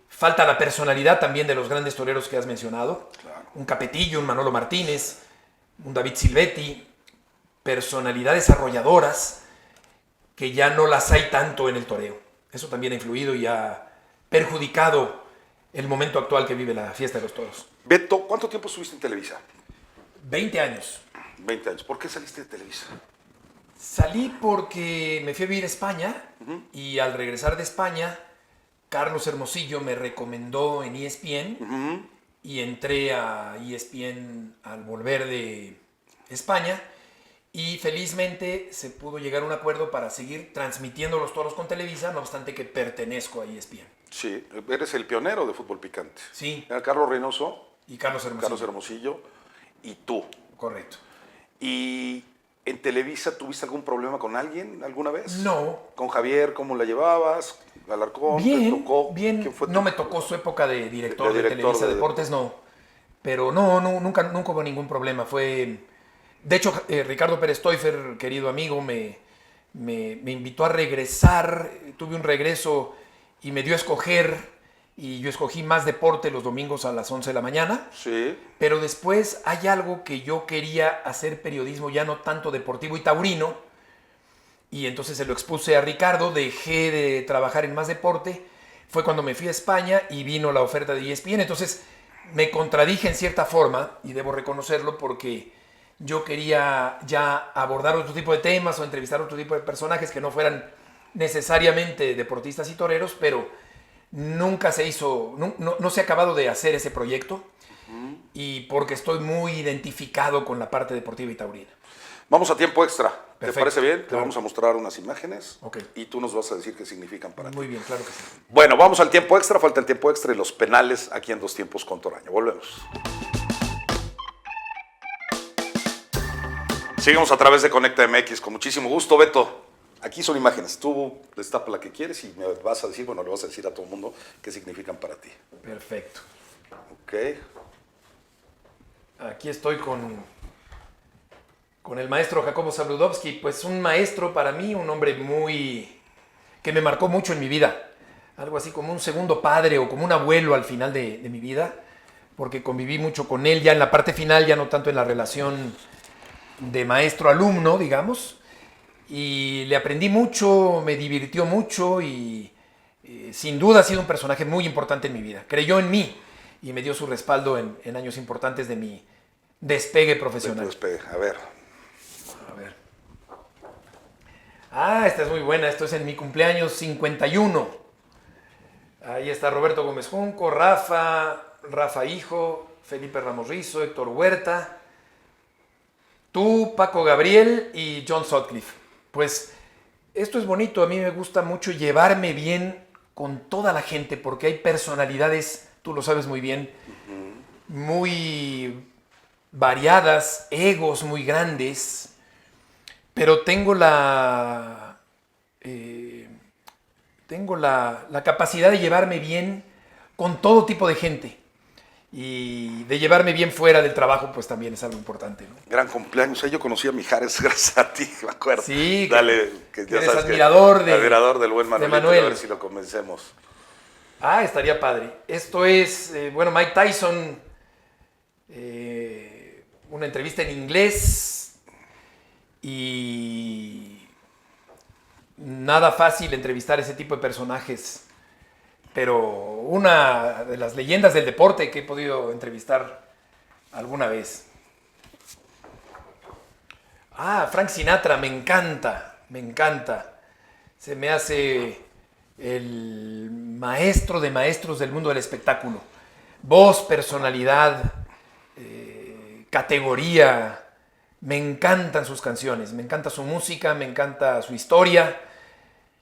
falta la personalidad también de los grandes toreros que has mencionado. Claro. Un Capetillo, un Manolo Martínez, un David Silvetti, personalidades arrolladoras que ya no las hay tanto en el toreo. Eso también ha influido y ha perjudicado el momento actual que vive la fiesta de los toros. Beto, ¿cuánto tiempo estuviste en Televisa? 20 años. 20 años. ¿Por qué saliste de Televisa? Salí porque me fui a vivir a España y al regresar de España, Carlos Hermosillo me recomendó en ESPN y entré a ESPN al volver de España y felizmente se pudo llegar a un acuerdo para seguir transmitiendo los toros con Televisa, no obstante que pertenezco a ESPN. Sí, eres el pionero de fútbol picante. Sí. Era Carlos Reynoso, Y Carlos Hermosillo. Carlos Hermosillo y tú. Correcto. ¿Y en Televisa tuviste algún problema con alguien alguna vez? No. ¿Con Javier cómo la llevas? ¿Alarcón? Bien, ¿Te tocó? bien. ¿Quién fue No tu- me tocó su época de director de director Televisa de- Deportes, no. Pero nunca hubo ningún problema. De hecho, Ricardo Pérez Teuffer, querido amigo, me invitó a regresar. Tuve un regreso y me dio a escoger. Y yo escogí Más Deporte los domingos a las 11 de la mañana. Sí. Pero después hay algo que yo quería hacer periodismo ya no tanto deportivo y taurino. Y entonces se lo expuse a Ricardo, dejé de trabajar en Más Deporte. Fue cuando me fui a España y vino la oferta de ESPN. Entonces me contradije en cierta forma, y debo reconocerlo, porque yo quería ya abordar otro tipo de temas o entrevistar otro tipo de personajes que no fueran necesariamente deportistas y toreros, pero nunca se hizo, no se ha acabado de hacer ese proyecto y porque estoy muy identificado con la parte deportiva y taurina. Vamos a tiempo extra. ¿Te Perfecto, parece bien? Te claro. vamos a mostrar unas imágenes Ok. y tú nos vas a decir qué significan para ti. Muy bien, claro que sí. Bueno, vamos al tiempo extra. Falta el tiempo extra y los penales aquí en Dos Tiempos con Toraño. Volvemos. Seguimos a través de Conecta MX con muchísimo gusto. Beto, aquí son imágenes. Tú destapa la que quieres y me vas a decir, bueno, le vas a decir a todo el mundo qué significan para ti. Perfecto. Ok. Aquí estoy con el maestro Jacobo Zabludovsky, pues un maestro para mí, un hombre que me marcó mucho en mi vida. Algo así como un segundo padre o como un abuelo al final de mi vida, porque conviví mucho con él ya en la parte final, ya no tanto en la relación de maestro-alumno, digamos. Y le aprendí mucho, me divirtió mucho y sin duda ha sido un personaje muy importante en mi vida. Creyó en mí y me dio su respaldo en años importantes de mi despegue profesional. Despegue. A ver. A ver. Ah, esta es muy buena. Esto es en mi cumpleaños 51. Ahí está Roberto Gómez Junco, Rafa Hijo, Felipe Ramos Rizo, Héctor Huerta, tú, Paco Gabriel y John Sutcliffe. Pues esto es bonito. A mí me gusta mucho llevarme bien con toda la gente porque hay personalidades, tú lo sabes muy bien, muy variadas, egos muy grandes, pero tengo la capacidad de llevarme bien con todo tipo de gente y de llevarme bien fuera del trabajo, pues también es algo importante, ¿no? Gran cumpleaños. Yo conocí a Mijares gracias a ti, me acuerdo. Sí, Dale, que que ya eres sabes admirador admirador del buen Manuelito, Manuel. a ver si lo convencemos. Ah, estaría padre. Esto es, Mike Tyson, una entrevista en inglés y nada fácil entrevistar ese tipo de personajes, pero una de las leyendas del deporte que he podido entrevistar alguna vez. Frank Sinatra, me encanta, me encanta. Se me hace el maestro de maestros del mundo del espectáculo. Voz, personalidad, categoría. Me encantan sus canciones, me encanta su música, me encanta su historia.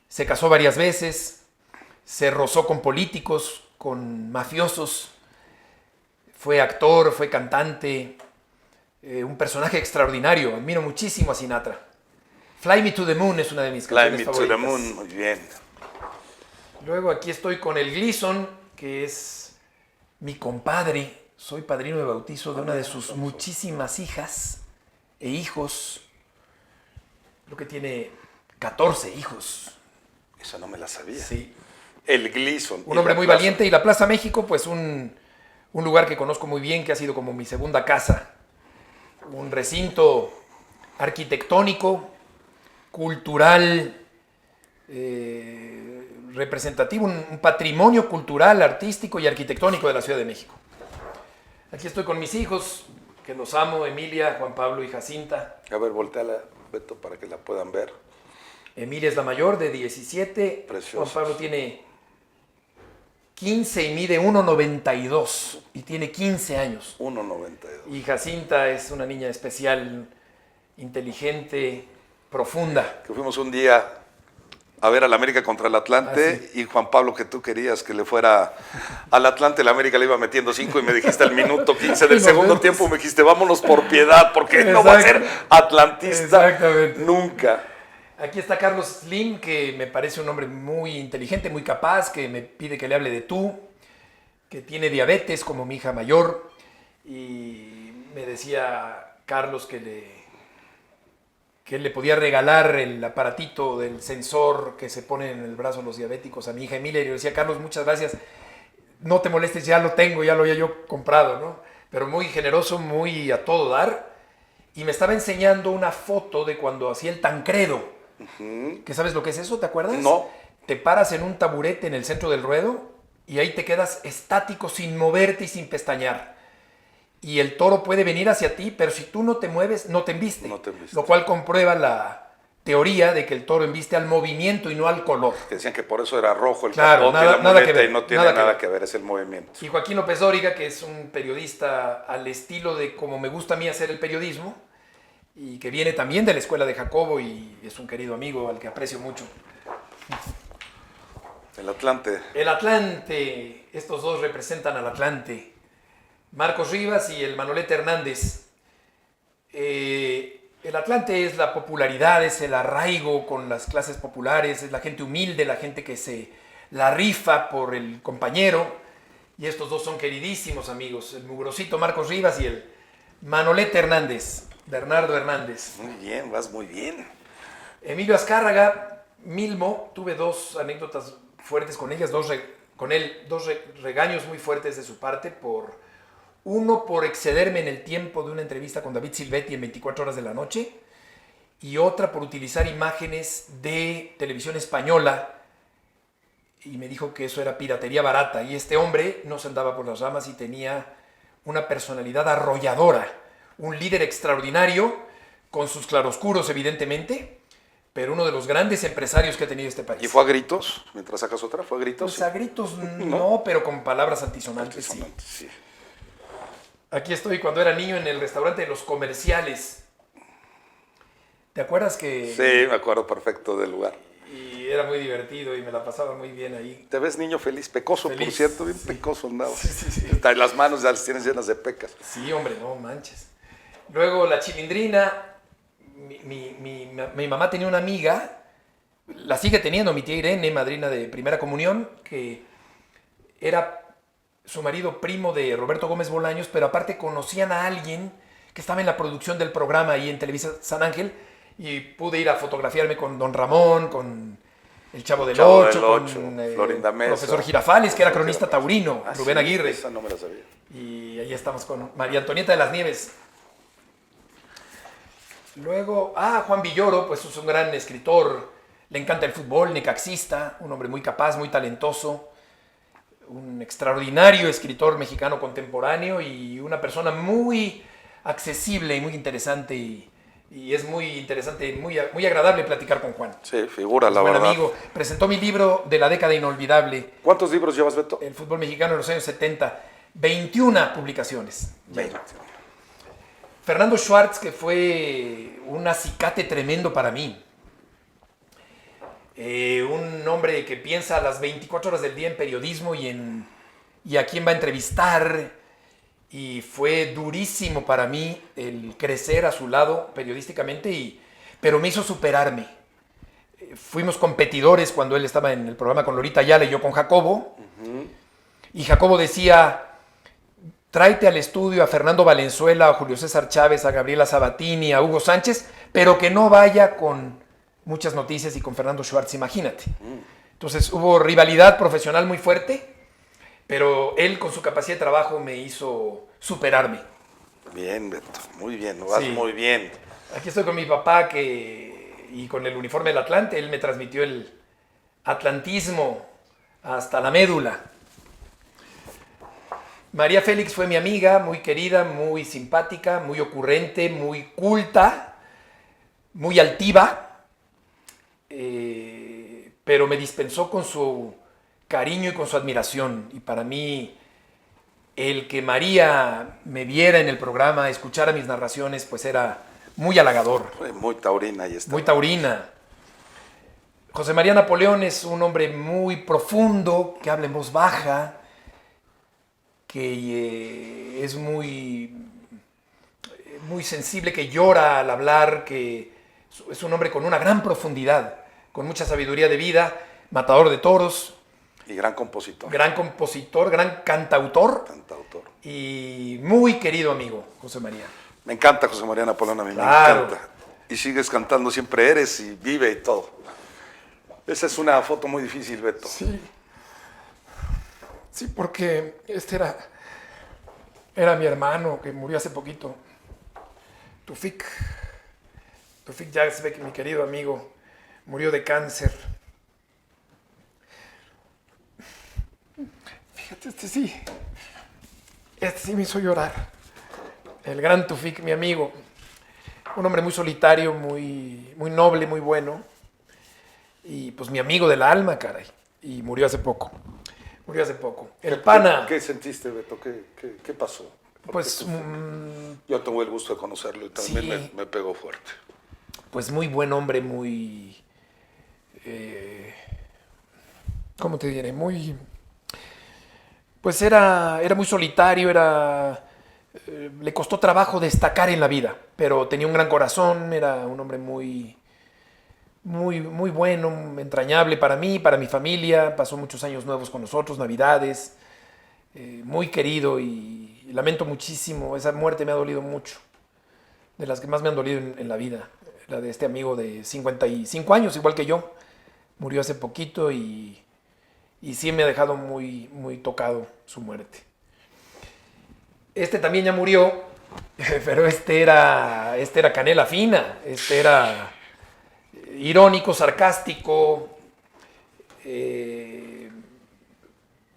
Se casó varias veces, se rozó con políticos, con mafiosos. Fue actor, fue cantante. Un personaje extraordinario. Admiro muchísimo a Sinatra. Fly Me to the Moon es una de mis canciones favoritas. Fly Me to the Moon, muy bien. Luego aquí estoy con el Gleason, que es mi compadre. Soy padrino de bautizo de una de sus muchísimas hijas e hijos. Creo que tiene 14 hijos. Esa no me la sabía. Sí. El Gleason. Un hombre muy valiente. Y la Plaza México, pues un lugar que conozco muy bien, que ha sido como mi segunda casa. Un recinto arquitectónico, cultural, representativo, un patrimonio cultural, artístico y arquitectónico de la Ciudad de México. Aquí estoy con mis hijos, que los amo, Emilia, Juan Pablo y Jacinta. A ver, volteala, Beto, para que la puedan ver. Emilia es la mayor, de 17. Preciosa. Juan Pablo tiene 15 y mide 1,92 y tiene 15 años. 1,92. Y Jacinta es una niña especial, inteligente, profunda. Que fuimos un día a ver al América contra el Atlante y Juan Pablo, que tú querías que le fuera al Atlante, el América le iba metiendo 5 y me dijiste al minuto 15 del segundo tiempo, me dijiste vámonos por piedad, porque no va a ser atlantista nunca. Aquí está Carlos Slim, que me parece un hombre muy inteligente, muy capaz, que me pide que le hable de tú, que tiene diabetes como mi hija mayor, y me decía Carlos que él le podía regalar el aparatito del sensor que se pone en el brazo los diabéticos a mi hija Emilia, y le decía, Carlos, muchas gracias, no te molestes, ya lo tengo, ya lo había yo comprado, ¿no? Pero muy generoso, muy a todo dar, y me estaba enseñando una foto de cuando hacía el Tancredo. ¿Que sabes lo que es eso? ¿Te acuerdas? No. Te paras en un taburete en el centro del ruedo y ahí te quedas estático sin moverte y sin pestañear. Y el toro puede venir hacia ti, pero si tú no te mueves, no te embiste. No te embiste. Lo cual comprueba la teoría de que el toro embiste al movimiento y no al color. Que decían que por eso era rojo el Claro, capote y la nada que muleta ver, y no tiene nada que ver, es el movimiento. Y Joaquín López Dóriga, que es un periodista al estilo de como me gusta a mí hacer el periodismo, y que viene también de la escuela de Jacobo y es un querido amigo al que aprecio mucho. El Atlante. El Atlante, estos dos representan al Atlante. Marcos Rivas y el Manolete Hernández. El Atlante es la popularidad, es el arraigo con las clases populares, es la gente humilde, la gente que se la rifa por el compañero. Y estos dos son queridísimos amigos, el mugrosito Marcos Rivas y el Manolete Hernández. Bernardo Hernández. Muy bien, vas muy bien. Emilio Azcárraga, Milmo, tuve dos anécdotas fuertes con ellas, dos regaños muy fuertes de su parte, uno por excederme en el tiempo de una entrevista con David Silvetti en 24 horas de la noche, y otra por utilizar imágenes de televisión española, y me dijo que eso era piratería barata, y este hombre no se andaba por las ramas y tenía una personalidad arrolladora. Un líder extraordinario, con sus claroscuros evidentemente, pero uno de los grandes empresarios que ha tenido este país. ¿Y fue a gritos? Mientras sacas otra, ¿fue a gritos? Pues a gritos no, pero con palabras altisonantes sí. Aquí estoy cuando era niño en el restaurante de Los Comerciales. ¿Te acuerdas que...? Sí, me acuerdo perfecto del lugar. Y era muy divertido y me la pasaba muy bien ahí. Te ves niño feliz, pecoso, por cierto, bien pecoso andaba. Sí. Las manos ya las tienes llenas de pecas. Sí, hombre, no manches. Luego la Chilindrina, mi mamá tenía una amiga, la sigue teniendo, mi tía Irene, madrina de primera comunión, que era su marido primo de Roberto Gómez Bolaños, pero aparte conocían a alguien que estaba en la producción del programa ahí en Televisa San Ángel, y pude ir a fotografiarme con Don Ramón, con el Chavo del Ocho, con Florinda Mesa, profesor Girafales, que era cronista taurino, Rubén Aguirre. Esa no me la sabía. Y ahí estamos con María Antonieta de las Nieves. Luego, Juan Villoro, pues es un gran escritor, Le encanta el fútbol, necaxista, un hombre muy capaz, muy talentoso, un extraordinario escritor mexicano contemporáneo y una persona muy accesible y muy interesante y es muy interesante, muy agradable platicar con Juan. Sí, figura, la Buen verdad. amigo. Presentó mi libro de la década inolvidable, ¿Cuántos libros llevas, Beto? el fútbol mexicano en los años 70. 21 publicaciones. 20. Fernando Schwartz, que fue un acicate tremendo para mí. Un hombre que piensa las 24 horas del día en periodismo y a quién va a entrevistar. Y fue durísimo para mí el crecer a su lado periodísticamente, pero me hizo superarme. Fuimos competidores cuando él estaba en el programa con Lolita Ayala y yo con Jacobo. Y Jacobo decía, tráete al estudio a Fernando Valenzuela, a Julio César Chávez, a Gabriela Sabatini, a Hugo Sánchez, pero que no vaya con muchas noticias y con Fernando Schwartz, imagínate. Entonces hubo rivalidad profesional muy fuerte, pero él con su capacidad de trabajo me hizo superarme. Bien, Beto, muy bien, lo vas muy bien. Aquí estoy con mi papá y con el uniforme del Atlante, él me transmitió el atlantismo hasta la médula. María Félix fue mi amiga, muy querida, muy simpática, muy ocurrente, muy culta, muy altiva, pero me dispensó con su cariño y con su admiración. Y para mí, el que María me viera en el programa, escuchara mis narraciones, pues era muy halagador. Muy taurina, ahí está. Muy taurina. José María Napoleón es un hombre muy profundo, que habla en voz baja, que es muy sensible, que llora al hablar, que es un hombre con una gran profundidad, con mucha sabiduría de vida, matador de toros. Y gran compositor. Gran compositor, gran cantautor. Cantautor. Y muy querido amigo, José María. Me encanta José María Napoleón, a mí Claro. me encanta. Y sigues cantando, siempre eres y vive y todo. Esa es una foto muy difícil, Beto. Sí. Sí, porque este era mi hermano que murió hace poquito. Tufik Yazbek, mi querido amigo, murió de cáncer. Fíjate, este sí me hizo llorar. El gran Tufik, mi amigo. Un hombre muy solitario, muy noble, muy bueno. Y pues mi amigo del alma, caray. Y murió hace poco. El pana. ¿Qué sentiste, Beto? ¿Qué pasó? Pues yo tuve el gusto de conocerlo y también sí, me pegó fuerte. pues muy buen hombre, muy... ¿cómo te diré? Pues era muy solitario, le costó trabajo destacar en la vida, pero tenía un gran corazón, era un hombre muy bueno, entrañable para mí, para mi familia, pasó muchos años nuevos con nosotros, navidades, muy querido y lamento muchísimo, esa muerte me ha dolido mucho, de las que más me han dolido en la vida, la de este amigo de 55 años, igual que yo, murió hace poquito y sí me ha dejado muy tocado su muerte. Este también ya murió, pero este era canela fina, este era irónico, sarcástico,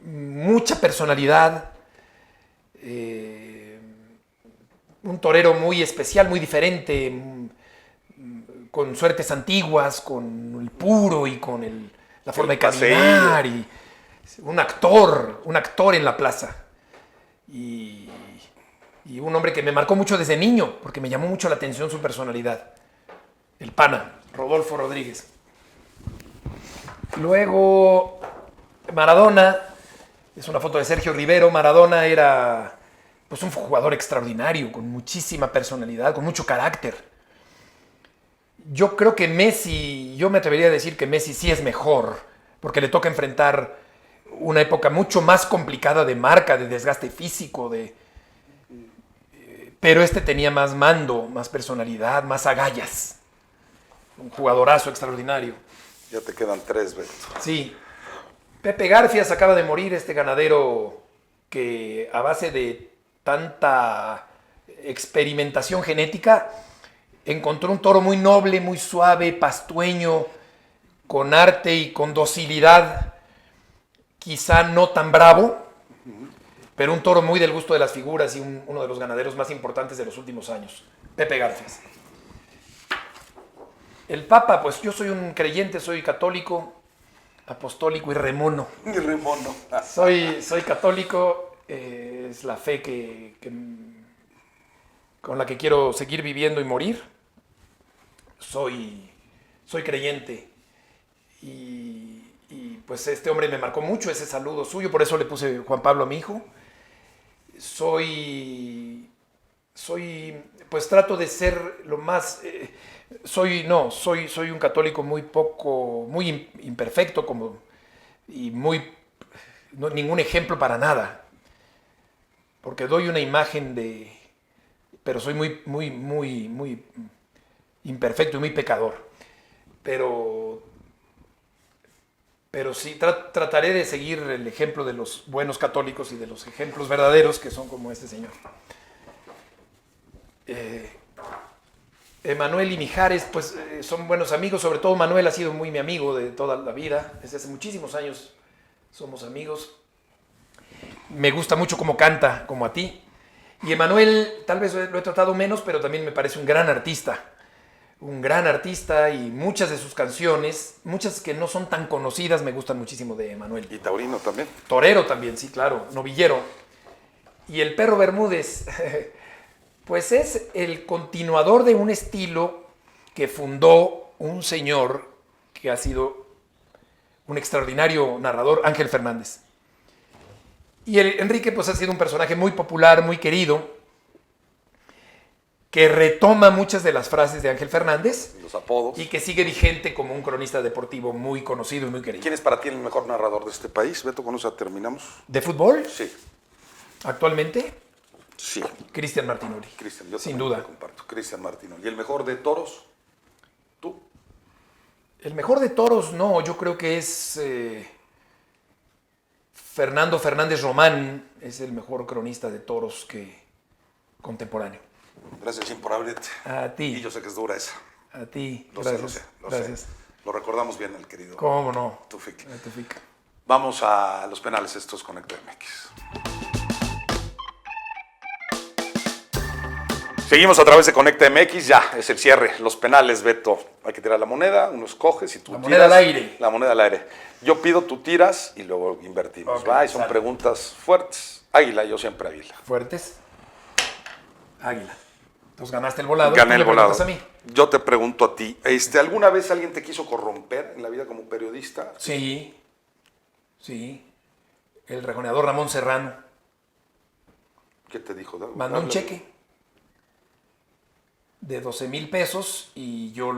mucha personalidad, un torero muy especial, muy diferente, con suertes antiguas, con el puro y con la forma de caminar, y un actor en la plaza. Y un hombre que me marcó mucho desde niño, porque me llamó mucho la atención su personalidad. El pana, Rodolfo Rodríguez. Luego, Maradona, es una foto de Sergio Rivero. Maradona era pues un jugador extraordinario, con muchísima personalidad, con mucho carácter. Yo creo que Messi, yo me atrevería a decir que Messi sí es mejor, porque le toca enfrentar una época mucho más complicada de marca, de desgaste físico, pero este tenía más mando, más personalidad, más agallas. Un jugadorazo extraordinario. Ya te quedan 3, Beto. Sí. Pepe Garfias acaba de morir, este ganadero que a base de tanta experimentación genética encontró un toro muy noble, muy suave, pastueño, con arte y con docilidad, quizá no tan bravo, pero un toro muy del gusto de las figuras y uno de los ganaderos más importantes de los últimos años, Pepe Garfias. El Papa, pues yo soy un creyente, soy católico, apostólico y remono. Y remono. Soy católico, es la fe con la que quiero seguir viviendo y morir. Soy creyente y pues este hombre me marcó mucho, ese saludo suyo, por eso le puse Juan Pablo a mi hijo. Pues trato de ser lo más... soy un católico muy imperfecto y ningún ejemplo para nada, porque doy una imagen pero soy muy imperfecto y muy pecador, pero sí trataré de seguir el ejemplo de los buenos católicos y de los ejemplos verdaderos que son como este señor. Emanuel y Mijares, pues son buenos amigos, sobre todo Manuel ha sido muy mi amigo de toda la vida, desde hace muchísimos años somos amigos. Me gusta mucho cómo canta, como a ti. Y Emanuel, tal vez lo he tratado menos, pero también me parece un gran artista y muchas de sus canciones, muchas que no son tan conocidas, me gustan muchísimo de Emanuel. Y taurino también. Torero también, sí, claro, novillero. Y el Perro Bermúdez... Pues es el continuador de un estilo que fundó un señor que ha sido un extraordinario narrador, Ángel Fernández. Y Enrique pues ha sido un personaje muy popular, muy querido, que retoma muchas de las frases de Ángel Fernández. Los apodos. Y que sigue vigente como un cronista deportivo muy conocido y muy querido. ¿Quién es para ti el mejor narrador de este país? Beto, con eso terminamos. ¿De fútbol? Sí. ¿Actualmente? Sí. Cristian Martinoli. Cristian, yo sin duda. Lo comparto. Cristian Martinoli. ¿Y el mejor de toros? ¿Tú? El mejor de toros, no, yo creo que es Fernando Fernández Román, es el mejor cronista de toros contemporáneo. Gracias, Jim, por abrirte. A ti. Y yo sé que es dura esa. A ti. Lo Gracias. sé. Gracias. Lo recordamos bien, el querido. ¿Cómo no? Tufik. Tufik. Vamos a los penales, estos Conecta MX. Seguimos a través de Conecta MX, ya es el cierre, los penales, Beto. Hay que tirar la moneda, uno escoge, si tú la tiras... moneda al aire. La moneda al aire. Yo pido, tú tiras y luego invertimos, Okay, ¿va? Y son preguntas fuertes. Águila, yo siempre águila. ¿Fuertes? Águila. Entonces ganaste el volado. Gané el volado. A mí. Yo te pregunto a ti, ¿alguna vez alguien te quiso corromper en la vida como periodista? Sí. El rejoneador Ramón Serrano. ¿Qué te dijo? Mandó un cheque de 12,000 pesos y yo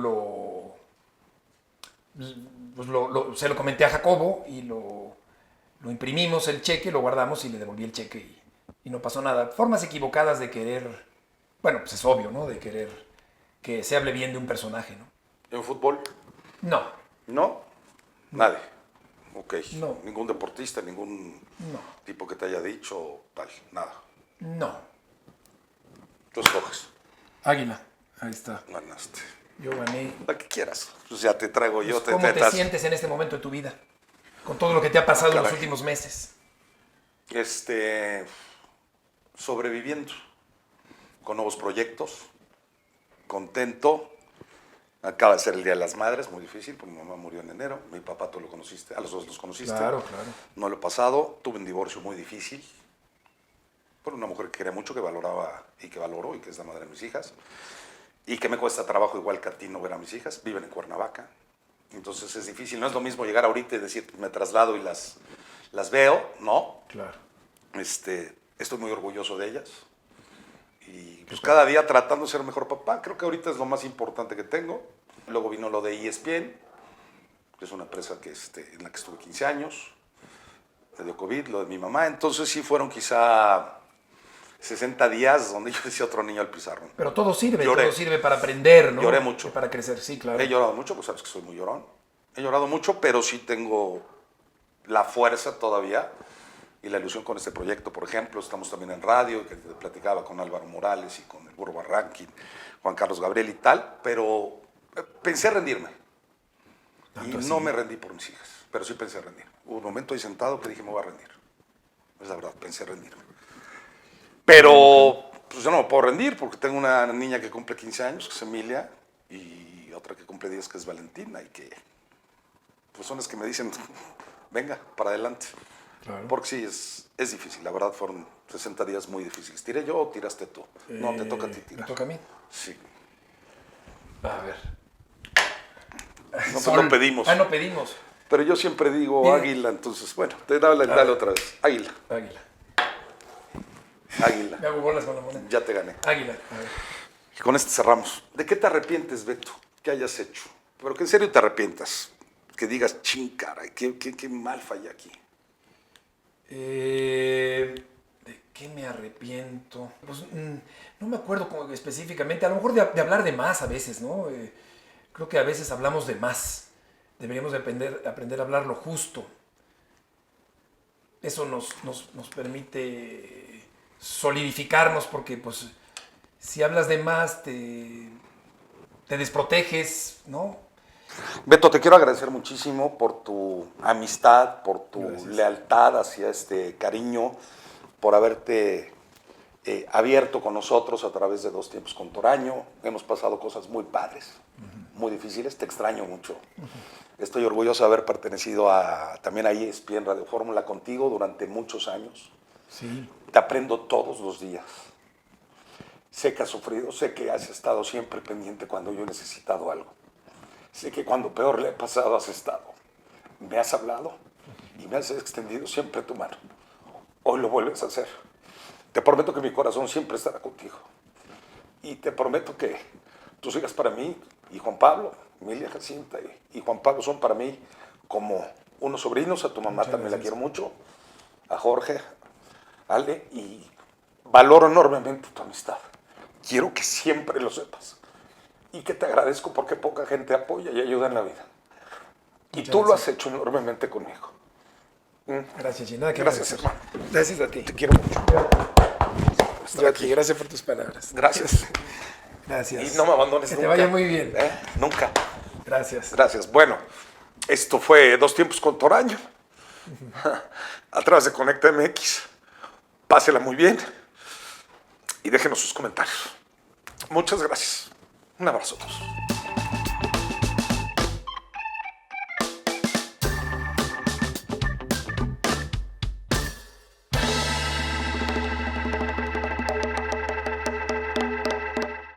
se lo comenté a Jacobo y lo imprimimos el cheque, lo guardamos y le devolví el cheque y no pasó nada. Formas equivocadas de querer, bueno, pues es obvio, ¿no? De querer que se hable bien de un personaje, ¿no? ¿En fútbol? No. ¿No? Nadie. Ok. No. ¿Ningún deportista, ningún tipo que te haya dicho tal? Nada. No. Tú escoges. Águila. Ahí está. Ganaste. Yo gané. La que quieras. Pues ya te traigo yo. ¿Cómo te sientes en este momento de tu vida? Con todo lo que te ha pasado en los últimos meses. Sobreviviendo. Con nuevos proyectos. Contento. Acaba de ser el Día de las Madres, muy difícil, porque mi mamá murió en enero. Mi papá, tú lo conociste. A los dos los conociste. Claro. No lo he pasado. Tuve un divorcio muy difícil. Por una mujer que quería mucho, que valoraba y que valoro, y que es la madre de mis hijas. Y que me cuesta trabajo, igual que a ti, no ver a mis hijas. Viven en Cuernavaca. Entonces es difícil. No es lo mismo llegar ahorita y decir, me traslado y las veo, ¿no? Claro. Estoy muy orgulloso de ellas. Y pues cada día tratando de ser mejor papá. Creo que ahorita es lo más importante que tengo. Luego vino lo de ESPN, que es una empresa en la que estuve 15 años. Me dio COVID, lo de mi mamá. Entonces sí fueron quizá 60 días donde yo decía otro niño al pizarrón. Pero todo sirve, Lloré. todo sirve para aprender, ¿no? Lloré mucho. Y para crecer, sí, claro. He llorado mucho, pues sabes que soy muy llorón. He llorado mucho, pero sí tengo la fuerza todavía y la ilusión con este proyecto. Por ejemplo, estamos también en radio, que te platicaba con Álvaro Morales y con el Burro Barranquín, Juan Carlos Gabriel y tal, pero pensé rendirme. Y ¿Tanto así? no me rendí por mis hijas, pero sí pensé rendir. Hubo un momento ahí sentado que dije, me voy a rendir. Es la verdad, pensé rendirme. Pero pues yo no me puedo rendir porque tengo una niña que cumple 15 años, que es Emilia, y otra que cumple 10, que es Valentina, y que pues son las que me dicen, venga, para adelante. Claro. Porque sí, es difícil, la verdad fueron 60 días muy difíciles. ¿Tiré yo o tiraste tú? No, te toca a ti ¿Me tirar. toca a mí? Sí. A ver. No, Sol. no pedimos. Ah, no pedimos. Pero yo siempre digo Mira. águila, entonces, bueno, dale otra vez. Águila, Águila. águila. Me hago bolas con la moneda. Ya te gané. Águila. A ver. Y con este cerramos. ¿De qué te arrepientes, Beto? ¿Qué hayas hecho? Pero que en serio te arrepientas. Que digas, ching, caray, qué mal fallé aquí. ¿De qué me arrepiento? Pues no me acuerdo específicamente. A lo mejor de hablar de más a veces, ¿no? Creo que a veces hablamos de más. Deberíamos de aprender a hablar lo justo. Eso nos permite solidificarnos porque, pues, si hablas de más, te desproteges, ¿no? Beto, te quiero agradecer muchísimo por tu amistad, por tu Gracias. lealtad hacia este cariño, por haberte abierto con nosotros a través de 2 tiempos con Toraño. Hemos pasado cosas muy padres, muy difíciles. Te extraño mucho. Estoy orgulloso de haber pertenecido también a ESPN Radio Fórmula contigo durante muchos años. Sí. Te aprendo todos los días. Sé que has sufrido, sé que has estado siempre pendiente cuando yo he necesitado algo. Sé que cuando peor le he pasado has estado. Me has hablado y me has extendido siempre tu mano. Hoy lo vuelves a hacer. Te prometo que mi corazón siempre estará contigo. Y te prometo que tú sigas para mí y Juan Pablo, Emilia, Jacinta y Juan Pablo son para mí como unos sobrinos. A tu mamá Muchas también la gracias. quiero mucho. A Jorge, Ale, y valoro enormemente tu amistad. Quiero que siempre lo sepas. Y que te agradezco porque poca gente apoya y ayuda en la vida. Y Muchas tú lo has gracias. hecho enormemente conmigo. Gracias, Gina. Nada que Gracias, agradecer. hermano. Gracias a ti. Te quiero mucho. Yo a ti. Gracias por tus palabras. Gracias. Gracias. Y no me abandones Que nunca. te vaya muy bien. Nunca. Gracias. Gracias. Bueno, esto fue 2 tiempos con Toraño. A través de Conecta MX. Pásela muy bien. Y déjenos sus comentarios. Muchas gracias. Un abrazo a todos.